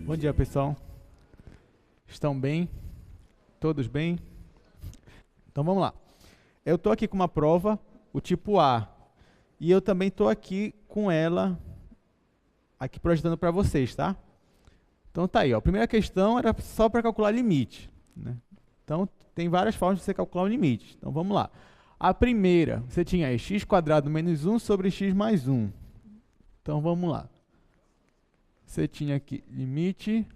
Bom dia, pessoal. Estão bem? Todos bem? Então vamos lá. Eu estou aqui com uma prova, o tipo A, e eu também estou aqui com ela, aqui projetando para vocês, tá? Então tá aí, ó. A primeira questão era só para calcular limite, né? Então tem várias formas de você calcular o limite. Então vamos lá. A primeira, você tinha aí x² menos 1 sobre x mais 1. Então vamos lá. Você tinha aqui limite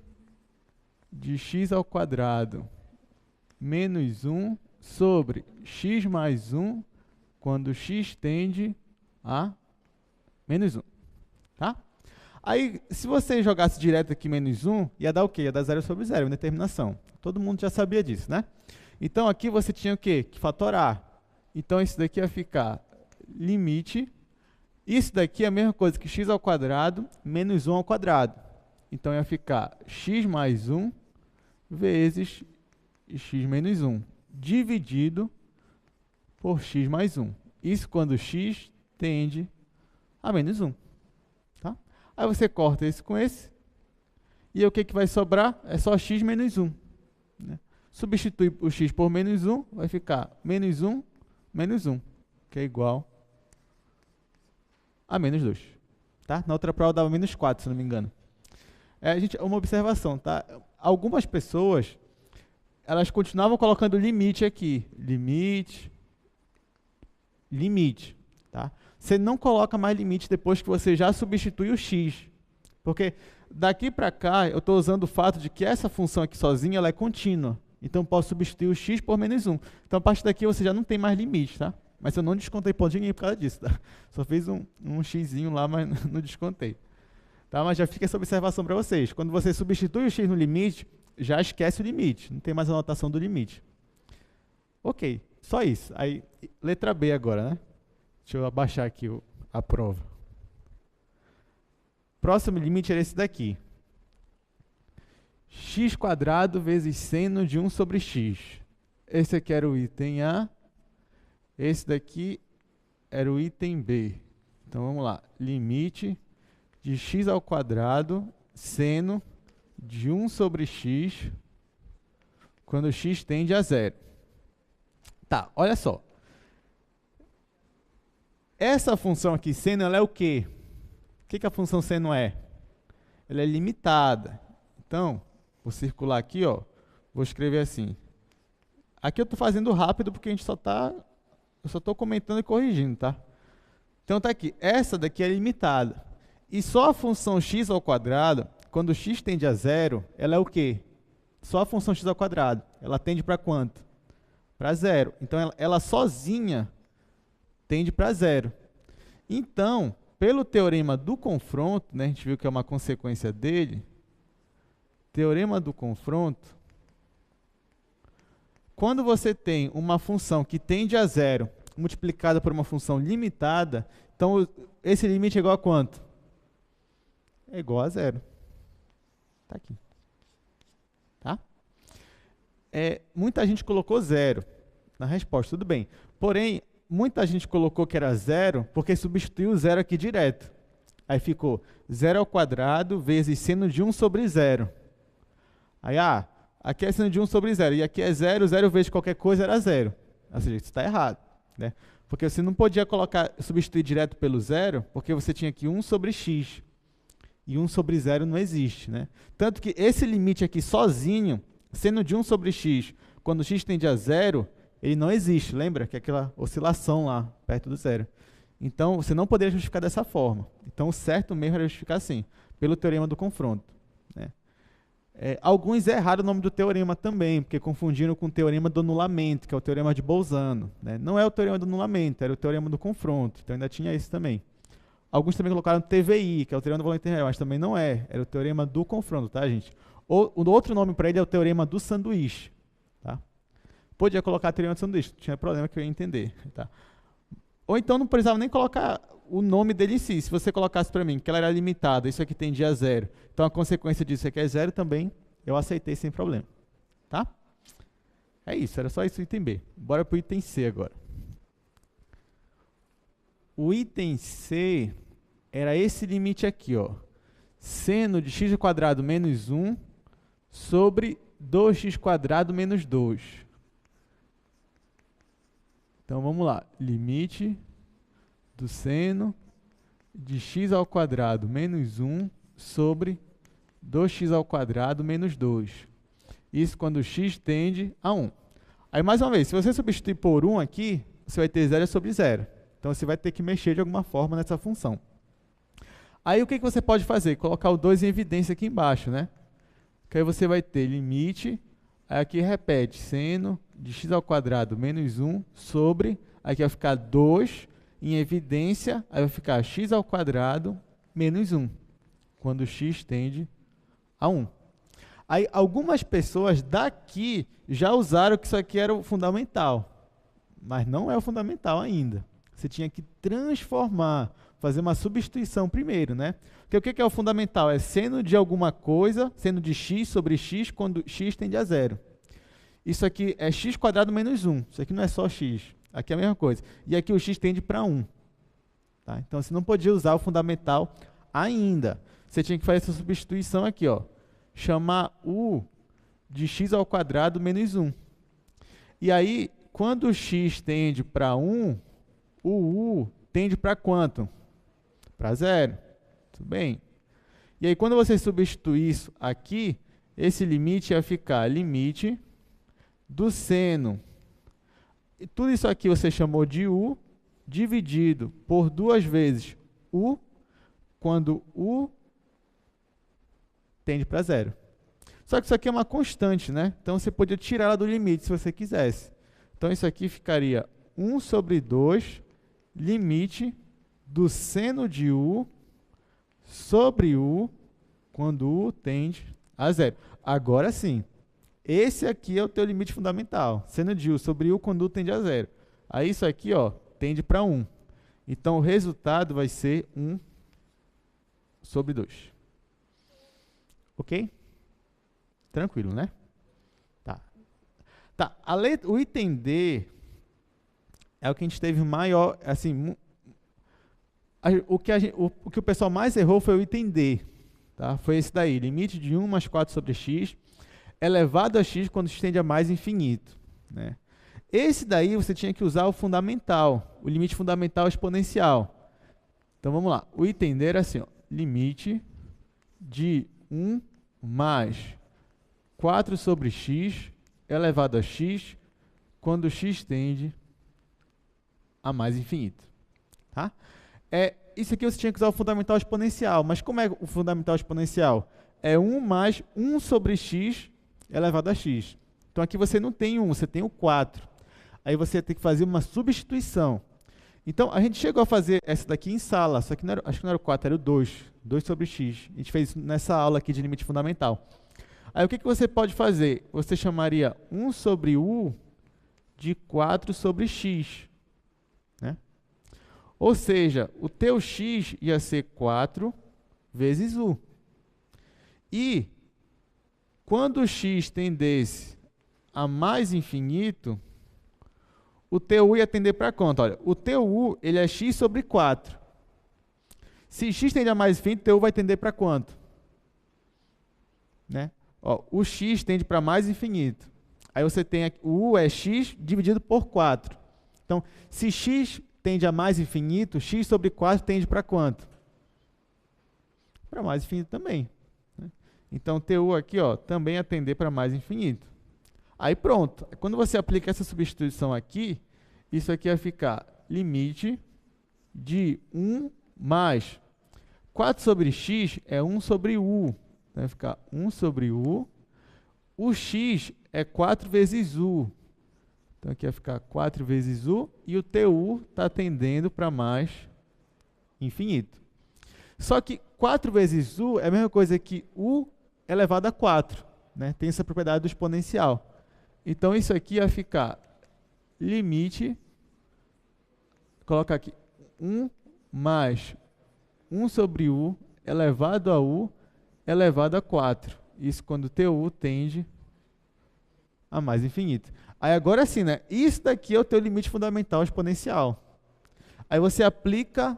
de x² menos 1 sobre x mais 1 quando x tende a menos 1, tá? Aí, se você jogasse direto aqui menos 1, ia dar o quê? Ia dar 0 sobre 0, indeterminação. Todo mundo já sabia disso, né? Então, aqui você tinha o quê? Que fatorar. Então, isso daqui ia ficar limite. Isso daqui é a mesma coisa que x² menos 1 ao quadrado. Então, ia ficar x mais 1 vezes x menos 1, dividido por x mais 1. Isso quando x tende a menos 1. Tá? Aí você corta esse com esse, e aí o que vai sobrar? É só x menos 1. Né? Substitui o x por menos 1, vai ficar menos 1, que é igual a menos 2. Tá? Na outra prova dava menos 4, se não me engano. Uma observação, tá? Algumas pessoas, elas continuavam colocando limite aqui. Limite. Tá? Você não coloca mais limite depois que você já substitui o x. Porque daqui para cá, eu estou usando o fato de que essa função aqui sozinha ela é contínua. Então, eu posso substituir o x por menos 1. Então, a partir daqui, você já não tem mais limite, tá? Mas eu não descontei ponto de ninguém por causa disso, tá? Só fiz um xzinho lá, mas não descontei. Tá? Mas já fica essa observação para vocês. Quando você substitui o x no limite, já esquece o limite. Não tem mais a anotação do limite. Ok, só isso. Aí, letra B agora, né? Deixa eu abaixar aqui a prova. Próximo limite era esse daqui. x² vezes seno de 1 sobre x. Esse aqui era o item A. Esse daqui era o item B. Então, vamos lá. Limite de x² seno de 1 sobre x quando x tende a 0. Tá, olha só. Essa função aqui, seno, ela é o quê? O que a função seno é? Ela é limitada. Então, vou circular aqui, ó, vou escrever assim. Aqui eu estou fazendo rápido porque eu só estou comentando e corrigindo, tá? Então tá aqui, essa daqui é limitada. E só a função x², quando x tende a 0, ela é o quê? Só a função x², ela tende para quanto? Para 0. Então ela sozinha tende para 0. Então, pelo teorema do confronto, né, a gente viu que é uma consequência dele, teorema do confronto, quando você tem uma função que tende a 0 multiplicada por uma função limitada, então esse limite é igual a quanto? É igual a 0. Está aqui. Tá? Muita gente colocou 0 na resposta, tudo bem. Porém, muita gente colocou que era 0 porque substituiu o 0 aqui direto. Aí ficou 0² vezes seno de 1 sobre 0. Aí, aqui é seno de 1 sobre 0, e aqui é 0, 0 vezes qualquer coisa era 0. Ou seja, isso está errado. Né? Porque você não podia substituir direto pelo 0, porque você tinha aqui 1 sobre x. E 1 sobre 0 não existe. Né? Tanto que esse limite aqui sozinho, seno de 1 sobre x, quando x tende a 0, ele não existe. Lembra? Que é aquela oscilação lá, perto do 0. Então, você não poderia justificar dessa forma. Então, o certo mesmo era justificar assim, pelo teorema do confronto. Né? Alguns erraram o nome do teorema também, porque confundiram com o teorema do anulamento, que é o teorema de Bolzano. Né? Não é o teorema do anulamento, era o teorema do confronto. Então, ainda tinha esse também. Alguns também colocaram TVI, que é o teorema do valor integral, mas também não é. Era o teorema do confronto, tá, gente? O outro nome para ele é o teorema do sanduíche. Tá? Podia colocar teorema do sanduíche, não tinha problema que eu ia entender. Tá? Ou então não precisava nem colocar o nome dele em si. Se você colocasse para mim que ela era limitada, isso aqui tendia a 0. Então, a consequência disso aqui é 0 também, eu aceitei sem problema. Tá? É isso, era só isso o item B. Bora para o item C agora. O item C era esse limite aqui, ó. seno de x² menos 1 sobre 2x² menos 2. Então, vamos lá. Limite do seno de x² menos 1 sobre 2x² menos 2. Isso quando x tende a 1. Aí, mais uma vez, se você substituir por 1 aqui, você vai ter 0 sobre 0. Então, você vai ter que mexer de alguma forma nessa função. Aí, o que você pode fazer? Colocar o 2 em evidência aqui embaixo, né? Que aí você vai ter limite, aí aqui repete, seno de x² menos 1 sobre, aqui vai ficar 2 em evidência, aí vai ficar x² menos 1, quando x tende a 1. Aí, algumas pessoas daqui já usaram que isso aqui era o fundamental, mas não é o fundamental ainda. Você tinha que transformar, fazer uma substituição primeiro, né? Porque o que é o fundamental? É seno de alguma coisa, seno de x sobre x, quando x tende a 0. Isso aqui é x² menos 1. Isso aqui não é só x. Aqui é a mesma coisa. E aqui o x tende para 1. Tá? Então, você não podia usar o fundamental ainda. Você tinha que fazer essa substituição aqui, ó. Chamar u de x² menos 1. E aí, quando o x tende para 1, o u tende para quanto? Para 0. Tudo bem? E aí, quando você substituir isso aqui, esse limite ia ficar limite do seno. E tudo isso aqui você chamou de u, dividido por 2 vezes u, quando u tende para 0. Só que isso aqui é uma constante, né? Então, você podia tirar ela do limite, se você quisesse. Então, isso aqui ficaria 1 sobre 2, limite do seno de u sobre u, quando u tende a 0. Agora sim, esse aqui é o teu limite fundamental. Seno de u sobre u, quando u tende a 0. Aí, isso aqui, ó, tende para 1. Então, o resultado vai ser 1 sobre 2. Ok? Tranquilo, né? Tá. Tá. O item D é o que a gente teve maior, assim, o que o pessoal mais errou foi o item D. Tá? Foi esse daí, limite de 1 mais 4 sobre x elevado a x quando x tende a mais infinito. Né? Esse daí você tinha que usar o fundamental, o limite fundamental exponencial. Então, vamos lá. O item D era assim, ó, limite de 1 mais 4 sobre x elevado a x quando x tende a mais infinito. Tá? Isso aqui você tinha que usar o fundamental exponencial. Mas como é o fundamental exponencial? É 1 mais 1 sobre x elevado a x. Então, aqui você não tem 1, você tem o 4. Aí você tem que fazer uma substituição. Então, a gente chegou a fazer essa daqui em sala, só que não era, acho que não era o 4, era o 2. 2 sobre x. A gente fez isso nessa aula aqui de limite fundamental. Aí, o que você pode fazer? Você chamaria 1 sobre u de 4 sobre x. Né? Ou seja, o teu x ia ser 4 vezes u. E, quando o x tendesse a mais infinito, o teu u ia tender para quanto? Olha, o teu u ele é x sobre 4. Se x tende a mais infinito, o teu u vai tender para quanto? Né? Ó, o x tende para mais infinito. Aí você tem aqui, o u é x dividido por 4. Então, se x tende a mais infinito, x sobre 4 tende para quanto? Para mais infinito também. Né? Então, teu u aqui, ó, também a tender para mais infinito. Aí pronto. Quando você aplica essa substituição aqui, isso aqui vai ficar limite de 1 mais 4 sobre x é 1 sobre u. Vai ficar 1 sobre u. O x é 4 vezes u. Então, aqui vai ficar 4 vezes u. E o teu u está tendendo para mais infinito. Só que 4 vezes u é a mesma coisa que u elevado a 4. Né? Tem essa propriedade do exponencial. Então, isso aqui vai ficar limite, colocar aqui, 1 mais 1 sobre u elevado a u elevado a 4. Isso quando o teu u tende a mais infinito. Aí agora sim, né? Isso daqui é o teu limite fundamental exponencial. Aí você aplica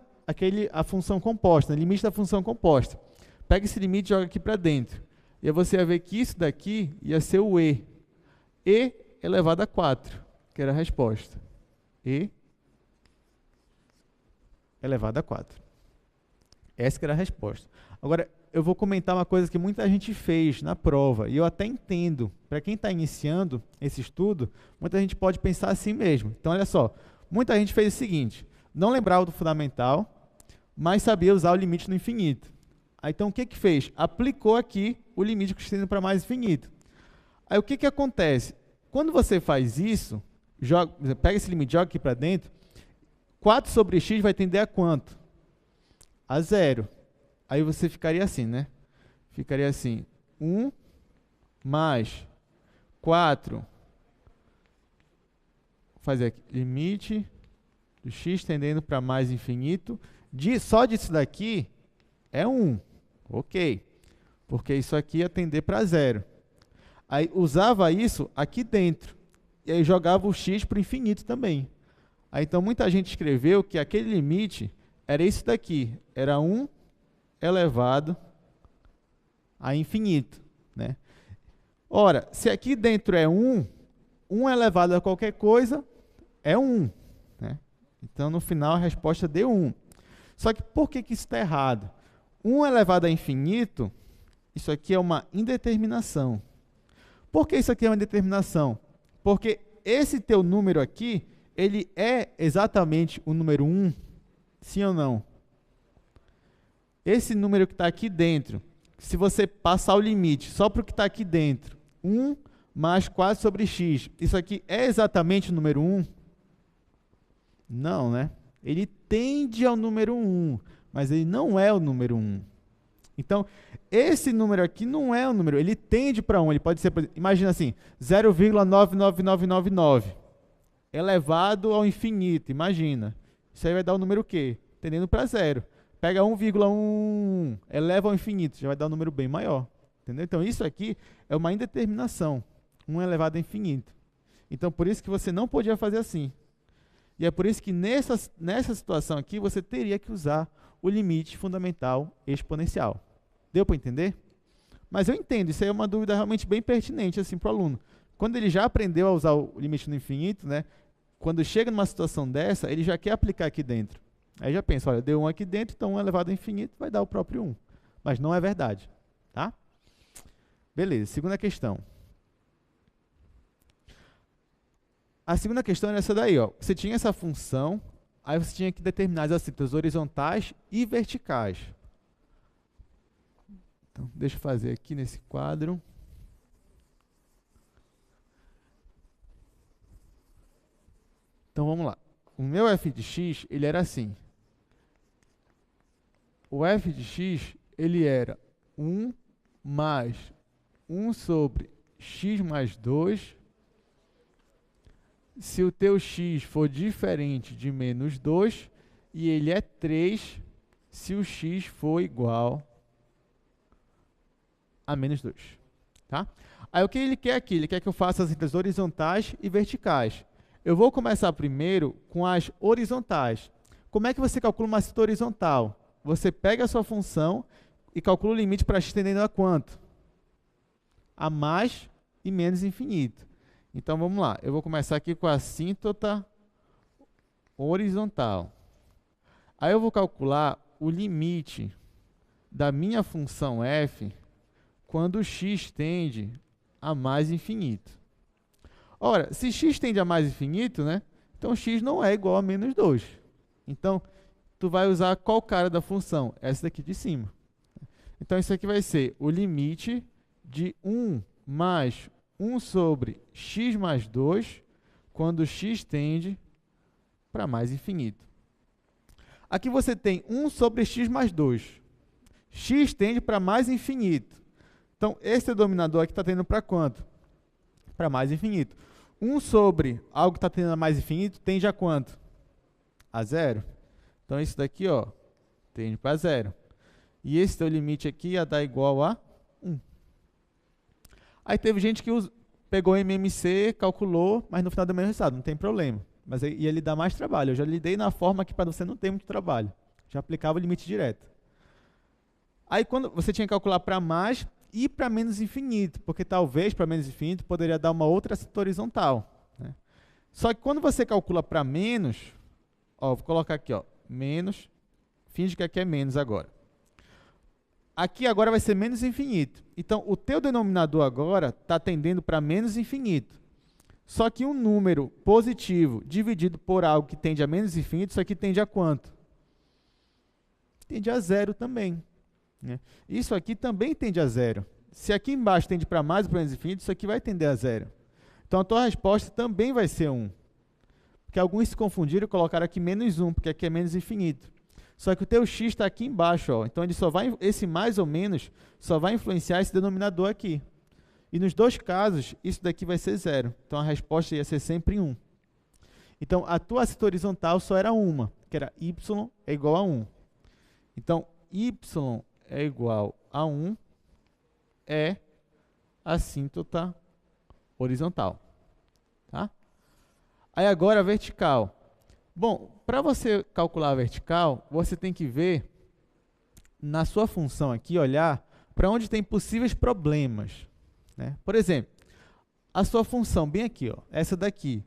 a função composta, né? Limite da função composta. Pega esse limite e joga aqui para dentro. E aí você vai ver que isso daqui ia ser o E. E elevado a 4, que era a resposta. E elevado a 4. Essa que era a resposta. Agora, eu vou comentar uma coisa que muita gente fez na prova, e eu até entendo. Para quem está iniciando esse estudo, muita gente pode pensar assim mesmo. Então, olha só, muita gente fez o seguinte, não lembrava do fundamental, mas sabia usar o limite no infinito. Aí, então, o que que fez? Aplicou aqui o limite que estende para mais infinito. Aí, o que que acontece? Quando você faz isso, pega esse limite, joga aqui para dentro, 4 sobre x vai tender a quanto? A 0. Aí você ficaria assim, né? Ficaria assim, 1 mais 4, vou fazer aqui, limite do x tendendo para mais infinito, só disso daqui é 1, ok, porque isso aqui ia tender para 0. Aí usava isso aqui dentro, e aí jogava o x para o infinito também. Aí então muita gente escreveu que aquele limite era isso daqui, era 1 elevado a infinito, né? Ora, se aqui dentro é 1, 1 elevado a qualquer coisa é 1, né? Então, no final, a resposta deu 1. Só que por que isso está errado? 1 elevado a infinito, isso aqui é uma indeterminação. Por que isso aqui é uma indeterminação? Porque esse teu número aqui, ele é exatamente o número 1, sim ou não? Esse número que está aqui dentro, se você passar o limite só para o que está aqui dentro, 1 mais 4 sobre x, isso aqui é exatamente o número 1? Não, né? Ele tende ao número 1, mas ele não é o número 1. Então, esse número aqui não é o número, ele tende para 1, ele pode ser, imagina assim, 0,99999 elevado ao infinito, imagina. Isso aí vai dar o número o quê? Tendendo para 0. Pega 1,1, eleva ao infinito, já vai dar um número bem maior. Entendeu? Então, isso aqui é uma indeterminação, 1 elevado a infinito. Então, por isso que você não podia fazer assim. E é por isso que nessa situação aqui, você teria que usar o limite fundamental exponencial. Deu para entender? Mas eu entendo, isso aí é uma dúvida realmente bem pertinente assim, para o aluno. Quando ele já aprendeu a usar o limite no infinito, né, quando chega numa situação dessa, ele já quer aplicar aqui dentro. Aí já pensa, olha, deu 1 aqui dentro, então 1 elevado a infinito vai dar o próprio 1. Mas não é verdade, tá? Beleza, segunda questão. A segunda questão era essa daí, ó. Você tinha essa função, aí você tinha que determinar as alças horizontais e verticais. Então, deixa eu fazer aqui nesse quadro. Então, vamos lá. O meu f de x, ele era assim. O f de x, ele era 1 mais 1 sobre x mais 2. Se o teu x for diferente de menos 2, e ele é 3 se o x for igual a menos 2. Tá? Aí o que ele quer aqui? Ele quer que eu faça as integrais horizontais e verticais. Eu vou começar primeiro com as horizontais. Como é que você calcula uma cinta horizontal? Você pega a sua função e calcula o limite para x tendendo a quanto? A mais e menos infinito. Então, vamos lá. Eu vou começar aqui com a assíntota horizontal. Aí eu vou calcular o limite da minha função f quando x tende a mais infinito. Ora, se x tende a mais infinito, né? Então, x não é igual a menos 2. Então, tu vai usar qual cara da função? Essa daqui de cima. Então, isso aqui vai ser o limite de 1 mais 1 sobre x mais 2, quando x tende para mais infinito. Aqui você tem 1 sobre x mais 2. X tende para mais infinito. Então, esse denominador aqui está tendendo para quanto? Para mais infinito. 1 sobre algo que está tendendo a mais infinito tende a quanto? A 0. Então, isso daqui, ó, tende para 0. E esse teu limite aqui ia dar igual a 1. Aí teve gente que pegou MMC, calculou, mas no final deu o mesmo resultado, não tem problema. Mas aí ia lhe dar mais trabalho. Eu já lidei na forma que para você não ter muito trabalho. Já aplicava o limite direto. Aí quando você tinha que calcular para mais e para menos infinito, porque talvez para menos infinito poderia dar uma outra assinto horizontal, né? Só que quando você calcula para menos, ó, vou colocar aqui, ó, menos, finge que aqui é menos agora. Aqui agora vai ser menos infinito. Então, o teu denominador agora está tendendo para menos infinito. Só que um número positivo dividido por algo que tende a menos infinito, isso aqui tende a quanto? Tende a zero também, né? Isso aqui também tende a zero. Se aqui embaixo tende para mais ou para menos infinito, isso aqui vai tender a zero. Então, a tua resposta também vai ser 1. Porque alguns se confundiram e colocaram aqui menos 1, porque aqui é menos infinito. Só que o teu x está aqui embaixo, ó. Então ele só vai, esse mais ou menos só vai influenciar esse denominador aqui. E nos dois casos, isso daqui vai ser 0. Então a resposta ia ser sempre 1. Então a tua assíntota horizontal só era uma, que era y é igual a 1. Então y é igual a 1 é assíntota horizontal. Tá? Aí agora a vertical. Bom, para você calcular a vertical, você tem que ver na sua função aqui, olhar para onde tem possíveis problemas, né? Por exemplo, a sua função bem aqui, ó, essa daqui.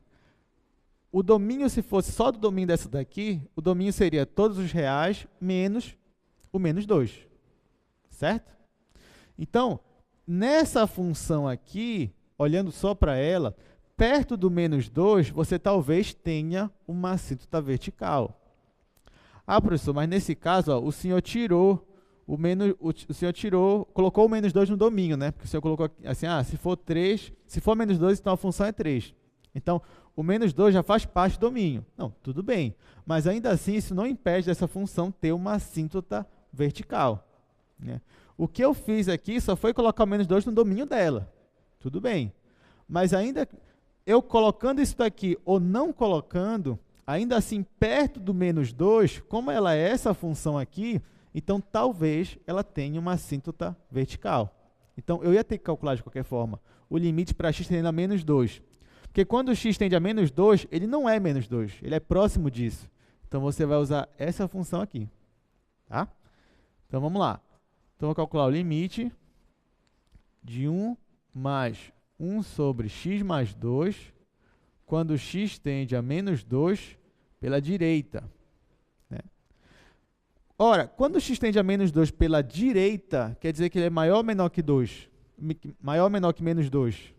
O domínio, se fosse só do domínio dessa daqui, o domínio seria todos os reais menos o menos 2, certo? Então, nessa função aqui, olhando só para ela, perto do menos 2, você talvez tenha uma assíntota vertical. Ah, professor, mas nesse caso, ó, o senhor tirou o menos, o senhor colocou o menos 2 no domínio, né? Porque o senhor colocou assim, se for 3, se for menos 2, então a função é 3. Então, o menos 2 já faz parte do domínio. Não, tudo bem. Mas ainda assim, isso não impede dessa função ter uma assíntota vertical, né? O que eu fiz aqui só foi colocar o menos 2 no domínio dela. Tudo bem. Mas ainda eu colocando isso daqui ou não colocando, ainda assim, perto do menos 2, como ela é essa função aqui, então talvez ela tenha uma assíntota vertical. Então, eu ia ter que calcular de qualquer forma o limite para x tendendo a menos 2. Porque quando o x tende a menos 2, ele não é menos 2, ele é próximo disso. Então, você vai usar essa função aqui. Tá? Então, vamos lá. Então, vou calcular o limite de 1 mais 1 sobre x mais 2, quando x tende a menos 2 pela direita, né? Ora, quando x tende a menos 2 pela direita, quer dizer que ele é maior ou menor que 2? Maior ou menor que menos 2?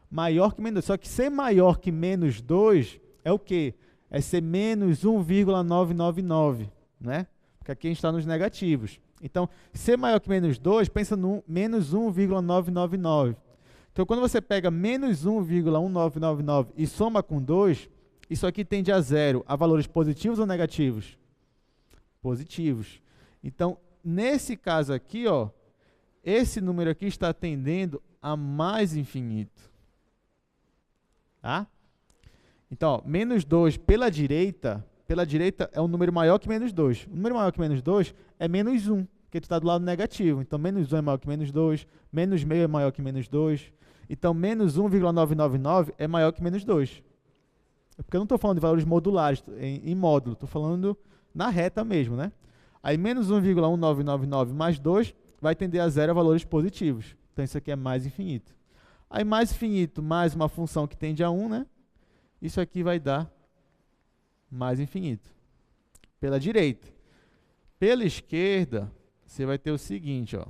Maior que menos 2. Só que ser maior que menos 2 é o quê? É ser menos 1,999, né? Porque aqui a gente está nos negativos. Então, ser maior que menos 2, pensa no menos 1,999. Então, quando você pega menos 1,1999 e soma com 2, isso aqui tende a zero, a valores positivos ou negativos? Positivos. Então, nesse caso aqui, ó, esse número aqui está tendendo a mais infinito. Tá? Então, ó, menos 2 pela direita é um número maior que menos 2. O número maior que menos 2 é menos 1, porque tu está do lado negativo. Então, menos 1 é maior que menos 2, menos meio é maior que menos 2. Então, menos 1,999 é maior que menos 2. É porque eu não estou falando de valores modulares, em módulo, estou falando na reta mesmo, né? Aí, menos 1,1999 mais 2 vai tender a zero a valores positivos. Então, isso aqui é mais infinito. Aí, mais infinito mais uma função que tende a 1, né? Isso aqui vai dar mais infinito. Pela direita. Pela esquerda, você vai ter o seguinte, ó.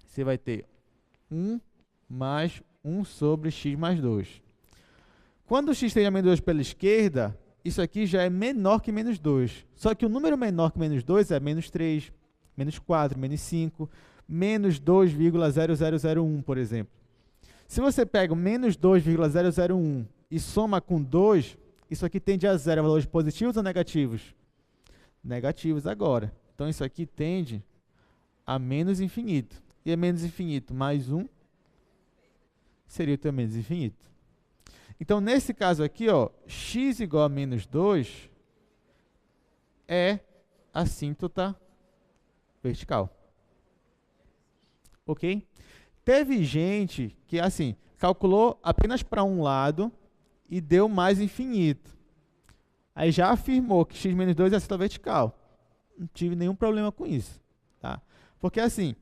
Você vai ter 1 mais 1 sobre x mais 2. Quando o x tende a menos 2 pela esquerda, isso aqui já é menor que menos 2. Só que o número menor que menos 2 é menos 3, menos 4, menos 5, menos 2,0001, por exemplo. Se você pega o menos 2,001 e soma com 2, isso aqui tende a zero, valores positivos ou negativos? Negativos agora. Então, isso aqui tende a menos infinito. E é menos infinito mais 1 seria o teu menos infinito. Então, nesse caso aqui, ó, x igual a menos 2 é assíntota vertical. Ok? Teve gente que, assim, calculou apenas para um lado e deu mais infinito. Aí já afirmou que x menos 2 é assíntota vertical. Não tive nenhum problema com isso. Tá? Porque assim,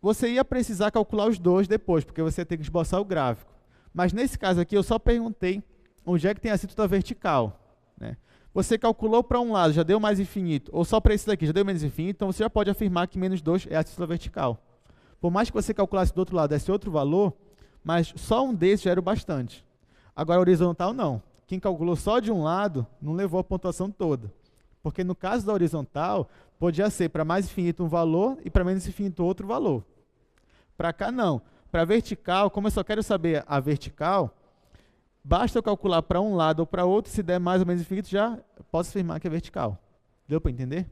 você ia precisar calcular os dois depois, porque você ia ter que esboçar o gráfico. Mas nesse caso aqui, eu só perguntei onde é que tem a assíntota vertical, né? Você calculou para um lado, já deu mais infinito, ou só para esse daqui, já deu menos infinito, então você já pode afirmar que menos 2 é a assíntota vertical. Por mais que você calculasse do outro lado esse outro valor, mas só um desses já era o bastante. Agora, horizontal, não. Quem calculou só de um lado, não levou a pontuação toda. Porque no caso da horizontal, podia ser para mais infinito um valor e para menos infinito outro valor. Para cá, não. Para vertical, como eu só quero saber a vertical, basta eu calcular para um lado ou para outro, se der mais ou menos infinito, já posso afirmar que é vertical. Deu para entender?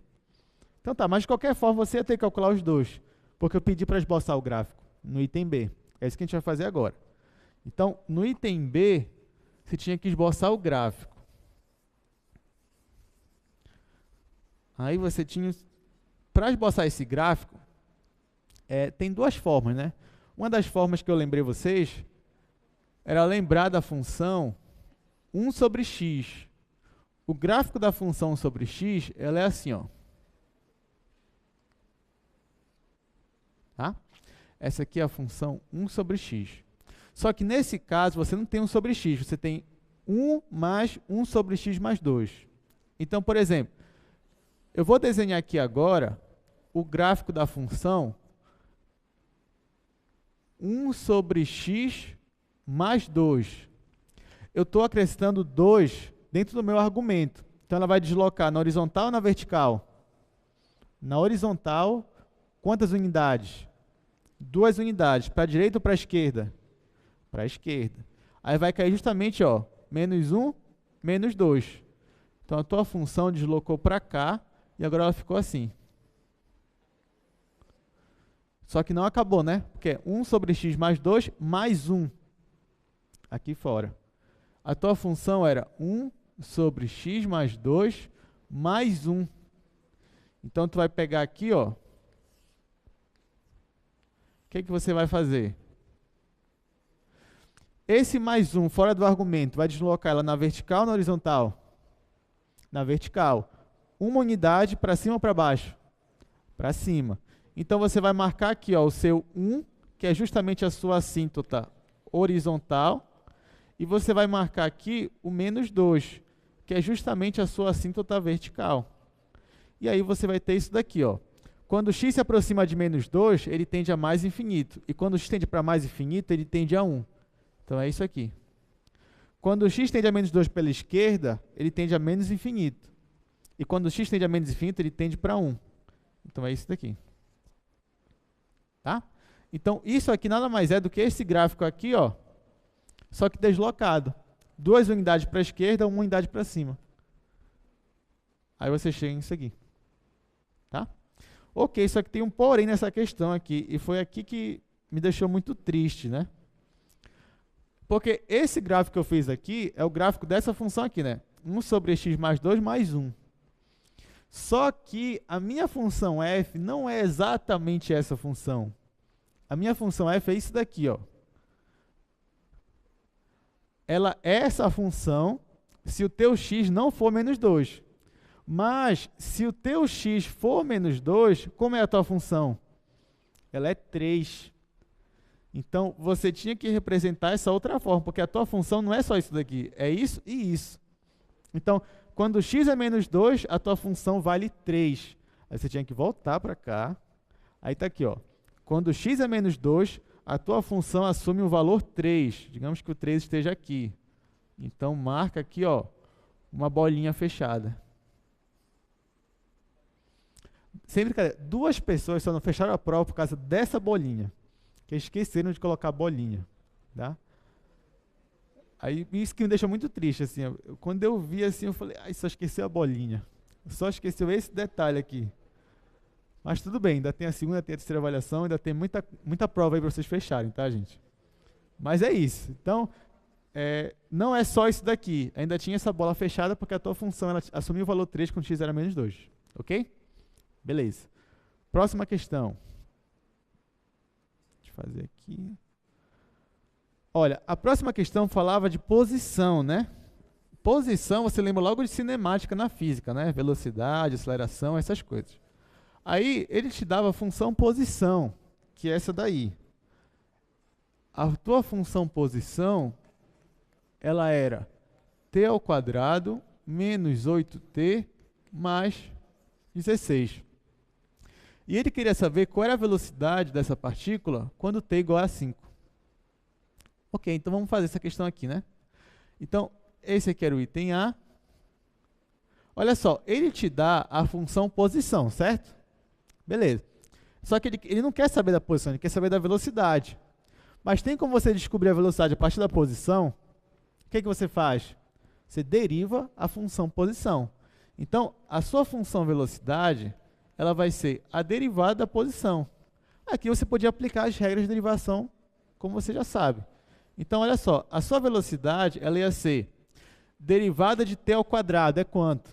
Então tá, mas de qualquer forma, você ia ter que calcular os dois, porque eu pedi para esboçar o gráfico no item B. É isso que a gente vai fazer agora. Então, no item B, você tinha que esboçar o gráfico. Aí você tinha... Para esboçar esse gráfico, tem duas formas, né? Uma das formas que eu lembrei vocês era lembrar da função 1 sobre x. O gráfico da função 1 sobre x, ela é assim, ó. Tá? Essa aqui é a função 1 sobre x. Só que nesse caso, você não tem 1 sobre x, você tem 1 mais 1 sobre x mais 2. Então, por exemplo, eu vou desenhar aqui agora o gráfico da função 1 sobre x mais 2. Eu estou acrescentando 2 dentro do meu argumento. Então, ela vai deslocar na horizontal ou na vertical? Na horizontal, quantas unidades? 2 unidades. Para a direita ou para a esquerda? Para a esquerda. Aí vai cair justamente, ó, menos 1, menos 2. Então, a tua função deslocou para cá e agora ela ficou assim. Só que não acabou, né? Porque é 1 sobre x mais 2 mais 1. Aqui fora. A tua função era 1 sobre x mais 2 mais 1. Então, tu vai pegar aqui, ó. O que você vai fazer? Esse mais 1 fora do argumento, vai deslocar ela na vertical ou na horizontal? Na vertical. Uma unidade para cima ou para baixo? Para cima. Então, você vai marcar aqui, ó, o seu 1, que é justamente a sua assíntota horizontal, e você vai marcar aqui o menos 2, que é justamente a sua assíntota vertical. E aí você vai ter isso daqui, ó. Quando x se aproxima de menos 2, ele tende a mais infinito. E quando x tende para mais infinito, ele tende a 1. Então, é isso aqui. Quando x tende a menos 2 pela esquerda, ele tende a menos infinito. E quando x tende a menos infinito, ele tende para 1. Então, é isso daqui. Tá? Então, isso aqui nada mais é do que esse gráfico aqui, ó, só que deslocado. 2 unidades para a esquerda, 1 unidade para cima. Aí você chega nisso aqui. Tá? Ok, só que tem um porém nessa questão aqui, e foi aqui que me deixou muito triste, né? Porque esse gráfico que eu fiz aqui é o gráfico dessa função aqui, né? 1 sobre x mais 2 mais 1. Só que a minha função f não é exatamente essa função. A minha função f é isso daqui, ó. Ela é essa função se o teu x não for menos 2. Mas, se o teu x for menos 2, como é a tua função? Ela é 3. Então, você tinha que representar essa outra forma, porque a tua função não é só isso daqui, é isso e isso. Então, quando x é menos 2, a tua função vale 3. Aí você tinha que voltar para cá. Aí está aqui, ó. Quando x é menos 2, a tua função assume o valor 3. Digamos que o 3 esteja aqui. Então, marca aqui, ó, uma bolinha fechada. Sem brincadeira, 2 pessoas só não fecharam a prova por causa dessa bolinha, que esqueceram de colocar a bolinha. Tá? Aí, isso que me deixa muito triste, assim, quando eu vi assim, eu falei, só esqueceu a bolinha. Só esqueceu esse detalhe aqui. Mas tudo bem, ainda tem a segunda, tem a terceira avaliação, ainda tem muita prova aí para vocês fecharem, tá, gente? Mas é isso. Então, não é só isso daqui. Ainda tinha essa bola fechada porque a tua função ela assumiu o valor 3 quando x era menos 2. Ok? Beleza. Próxima questão. Deixa eu fazer aqui. Olha, a próxima questão falava de posição, né? Posição, você lembra logo de cinemática na física, né? Velocidade, aceleração, essas coisas. Aí, ele te dava a função posição, que é essa daí. A tua função posição, ela era t ao quadrado menos 8t mais 16. E ele queria saber qual era a velocidade dessa partícula quando t igual a 5. Ok, então vamos fazer essa questão aqui, né? Então, esse aqui era o item A. Olha só, ele te dá a função posição, certo? Beleza. Só que ele não quer saber da posição, ele quer saber da velocidade. Mas tem como você descobrir a velocidade a partir da posição? O que você faz? Você deriva a função posição. Então, a sua função velocidade, ela vai ser a derivada da posição. Aqui você podia aplicar as regras de derivação, como você já sabe. Então, olha só, a sua velocidade, ela ia ser derivada de t ao quadrado, é quanto?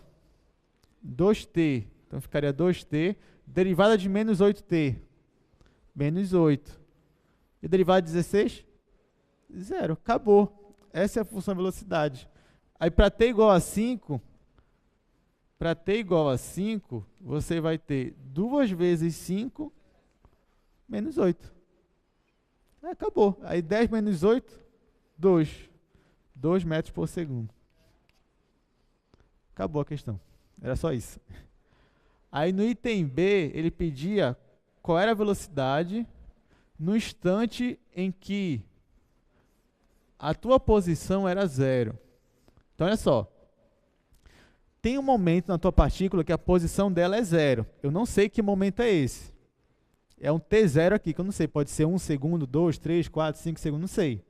2t. Então, ficaria 2t. Derivada de menos 8t. Menos 8. E derivada de 16? 0. Acabou. Essa é a função velocidade. Aí, para t igual a 5, você vai ter 2 vezes 5 menos 8. Acabou. Aí 10 menos 8, 2. 2 metros por segundo. Acabou a questão. Era só isso. Aí no item B, ele pedia qual era a velocidade no instante em que a tua posição era 0. Então, olha só. Tem um momento na tua partícula que a posição dela é 0. Eu não sei que momento é esse. É um T0 aqui, que eu não sei. Pode ser 1 segundo, 2, 3, 4, 5 segundos, não sei.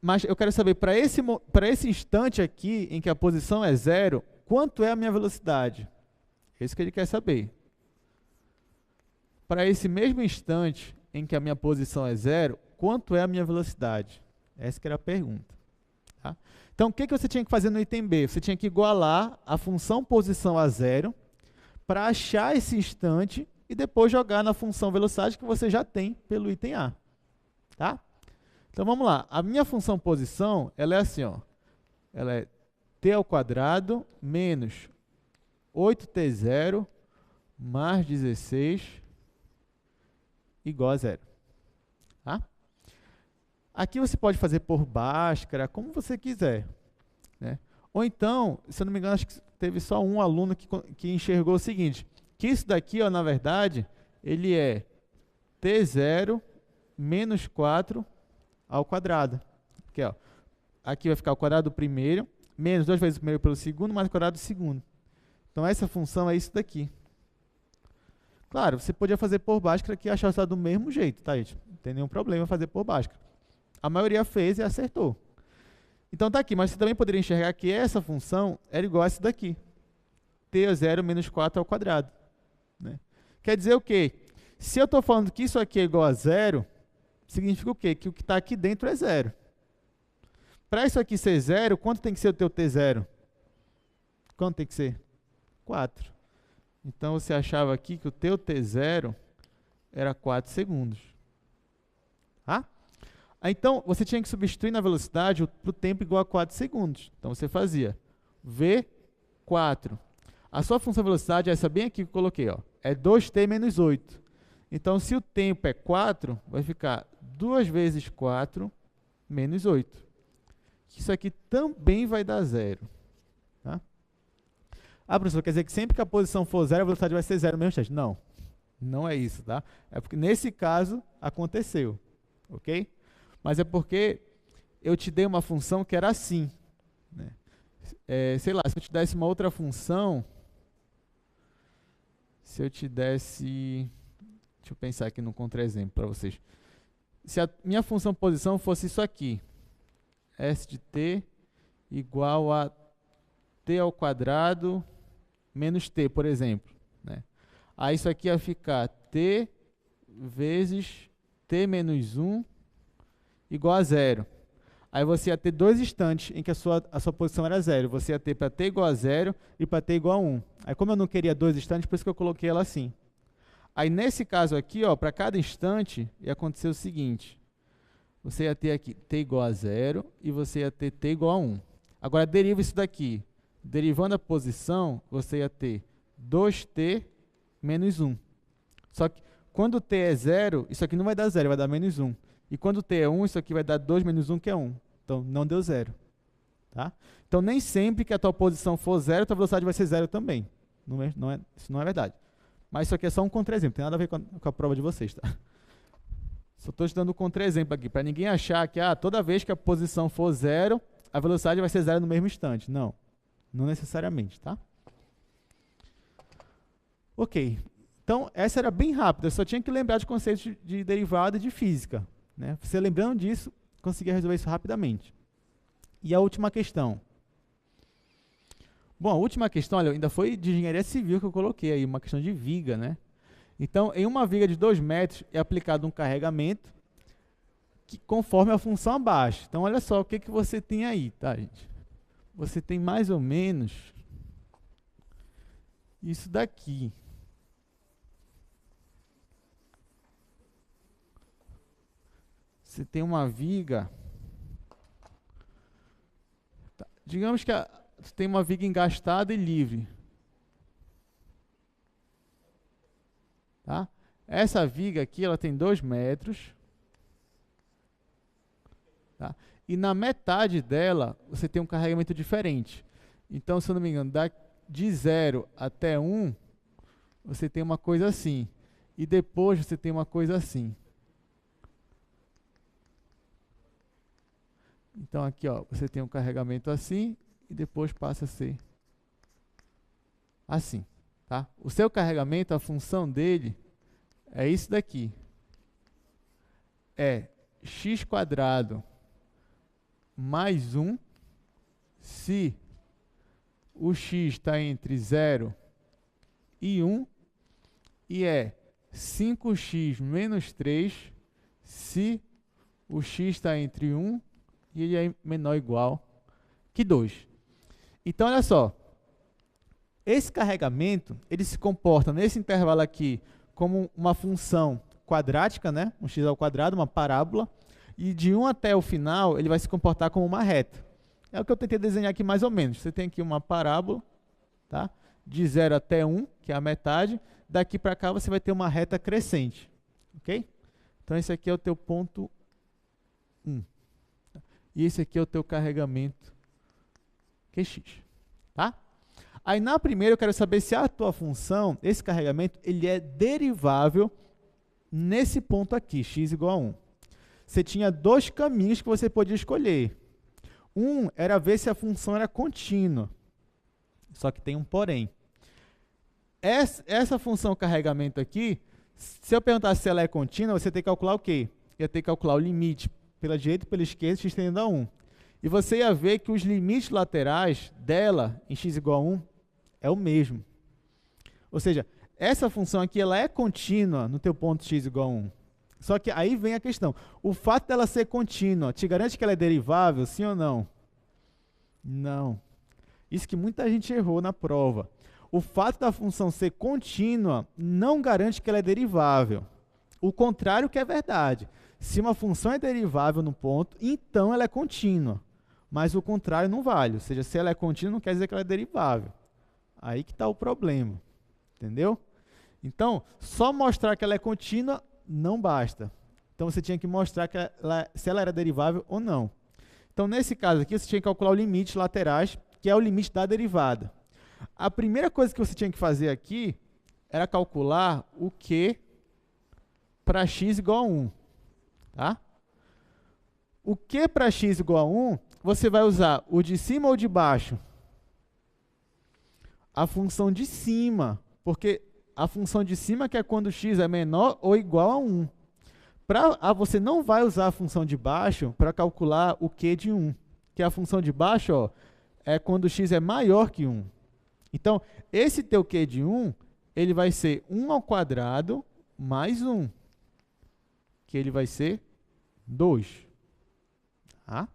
Mas eu quero saber, para esse instante aqui, em que a posição é 0, quanto é a minha velocidade? É isso que ele quer saber. Para esse mesmo instante em que a minha posição é 0, quanto é a minha velocidade? Essa que era a pergunta. Tá? Então, o que você tinha que fazer no item B? Você tinha que igualar a função posição a 0 para achar esse instante e depois jogar na função velocidade que você já tem pelo item A. Tá? Então, vamos lá. A minha função posição, ela é assim, ó. Ela é t ao quadrado menos 8t0 mais 16 igual a 0. Tá? Aqui você pode fazer por Bhaskara, como você quiser. Né? Ou então, se eu não me engano, acho que teve só um aluno que enxergou o seguinte, que isso daqui, ó, na verdade, ele é t0 menos 4 ao quadrado. Aqui, ó, aqui vai ficar o quadrado do primeiro, menos 2 vezes o primeiro pelo segundo, mais o quadrado do segundo. Então, essa função é isso daqui. Claro, você podia fazer por Bhaskara que achar o resultado do mesmo jeito, tá, gente? Não tem nenhum problema fazer por Bhaskara. A maioria fez e acertou. Então, tá aqui, mas você também poderia enxergar que essa função era igual a essa daqui. T0 menos 4 ao quadrado. Né? Quer dizer o quê? Se eu estou falando que isso aqui é igual a 0, significa o quê? Que o que está aqui dentro é 0. Para isso aqui ser 0, quanto tem que ser o teu T0? Quanto tem que ser? 4. Então, você achava aqui que o teu T0 era 4 segundos. Tá? Então, você tinha que substituir na velocidade para o tempo igual a 4 segundos. Então, você fazia V4. A sua função velocidade é essa bem aqui que eu coloquei. Ó, é 2t menos 8. Então, se o tempo é 4, vai ficar 2 vezes 4 menos 8. Isso aqui também vai dar 0. Tá? Ah, professor, quer dizer que sempre que a posição for 0, a velocidade vai ser 0 mesmo instante? Não, não é isso, tá? É porque nesse caso aconteceu, ok? Mas é porque eu te dei uma função que era assim. Né? Sei lá, se eu te desse uma outra função, se eu te desse... Deixa eu pensar aqui num contra-exemplo para vocês. Se a minha função posição fosse isso aqui, S de t igual a t ao quadrado menos t, por exemplo. Né? Aí isso aqui ia ficar t vezes t menos 1 igual a 0. Aí você ia ter dois instantes em que a sua posição era 0. Você ia ter para t igual a 0 e para t igual a 1. Aí como eu não queria dois instantes, por isso que eu coloquei ela assim. Aí nesse caso aqui, para cada instante, ia acontecer o seguinte. Você ia ter aqui t igual a 0 e você ia ter t igual a 1. Agora deriva isso daqui. Derivando a posição, você ia ter 2t menos 1. Só que quando t é 0, isso aqui não vai dar 0, vai dar menos 1. E quando t é 1, isso aqui vai dar 2 menos 1, que é 1. Então, não deu 0. Tá? Então, nem sempre que a tua posição for 0, a tua velocidade vai ser 0 também. Isso não é verdade. Mas isso aqui é só um contra-exemplo, tem nada a ver com a prova de vocês. Tá? Só estou te dando um contra-exemplo aqui, para ninguém achar que toda vez que a posição for 0, a velocidade vai ser 0 no mesmo instante. Não, não necessariamente. Tá? Ok. Então, essa era bem rápida, eu só tinha que lembrar de conceitos de derivada e de física. Né? Você lembrando disso, conseguia resolver isso rapidamente. E a última questão. Bom, a última questão, olha, ainda foi de engenharia civil que eu coloquei aí, uma questão de viga, né? Então, em uma viga de 2 metros é aplicado um carregamento conforme a função abaixo. Então, olha só o que você tem aí, tá, gente? Você tem mais ou menos isso daqui. Você tem uma viga. Tá, digamos que você tem uma viga engastada e livre. Tá? Essa viga aqui ela tem 2 metros. Tá? E na metade dela você tem um carregamento diferente. Então, se eu não me engano, de 0 até 1, você tem uma coisa assim. E depois você tem uma coisa assim. Então, aqui ó, você tem um carregamento assim e depois passa a ser assim. Tá? O seu carregamento, a função dele é isso daqui. É x² mais 1 se o x está entre 0 e 1 e é 5x menos 3 se o x está entre 1 e ele é menor ou igual que 2. Então, olha só. Esse carregamento, ele se comporta nesse intervalo aqui como uma função quadrática, né? Um x², uma parábola. E de 1 até o final, ele vai se comportar como uma reta. É o que eu tentei desenhar aqui mais ou menos. Você tem aqui uma parábola, tá? De 0 até 1, que é a metade. Daqui para cá você vai ter uma reta crescente. Ok? Então, esse aqui é o teu ponto 1. E esse aqui é o teu carregamento QX. Tá? Aí, na primeira, eu quero saber se a tua função, esse carregamento, ele é derivável nesse ponto aqui, x igual a 1. Você tinha 2 caminhos que você podia escolher. Um era ver se a função era contínua. Só que tem um porém. Essa função carregamento aqui, se eu perguntar se ela é contínua, você tem que calcular o quê? Ia ter que calcular o limite pela direita e pela esquerda, x tendendo a 1. E você ia ver que os limites laterais dela, em x igual a 1, é o mesmo. Ou seja, essa função aqui ela é contínua no teu ponto x igual a 1. Só que aí vem a questão. O fato dela ser contínua, te garante que ela é derivável, sim ou não? Não. Isso que muita gente errou na prova. O fato da função ser contínua não garante que ela é derivável. O contrário que é verdade. Se uma função é derivável no ponto, então ela é contínua. Mas o contrário não vale. Ou seja, se ela é contínua, não quer dizer que ela é derivável. Aí que está o problema. Entendeu? Então, só mostrar que ela é contínua não basta. Então, você tinha que mostrar que se ela era derivável ou não. Então, nesse caso aqui, você tinha que calcular o limite laterais, que é o limite da derivada. A primeira coisa que você tinha que fazer aqui era calcular o Q para x igual a 1. Tá? O Q para x igual a 1, você vai usar o de cima ou de baixo? A função de cima, porque a função de cima que é quando x é menor ou igual a 1. Você não vai usar a função de baixo para calcular o Q de 1, que a função de baixo ó, é quando x é maior que 1. Então, esse teu Q de 1, ele vai ser 1² mais 1, que ele vai ser 2. Tá?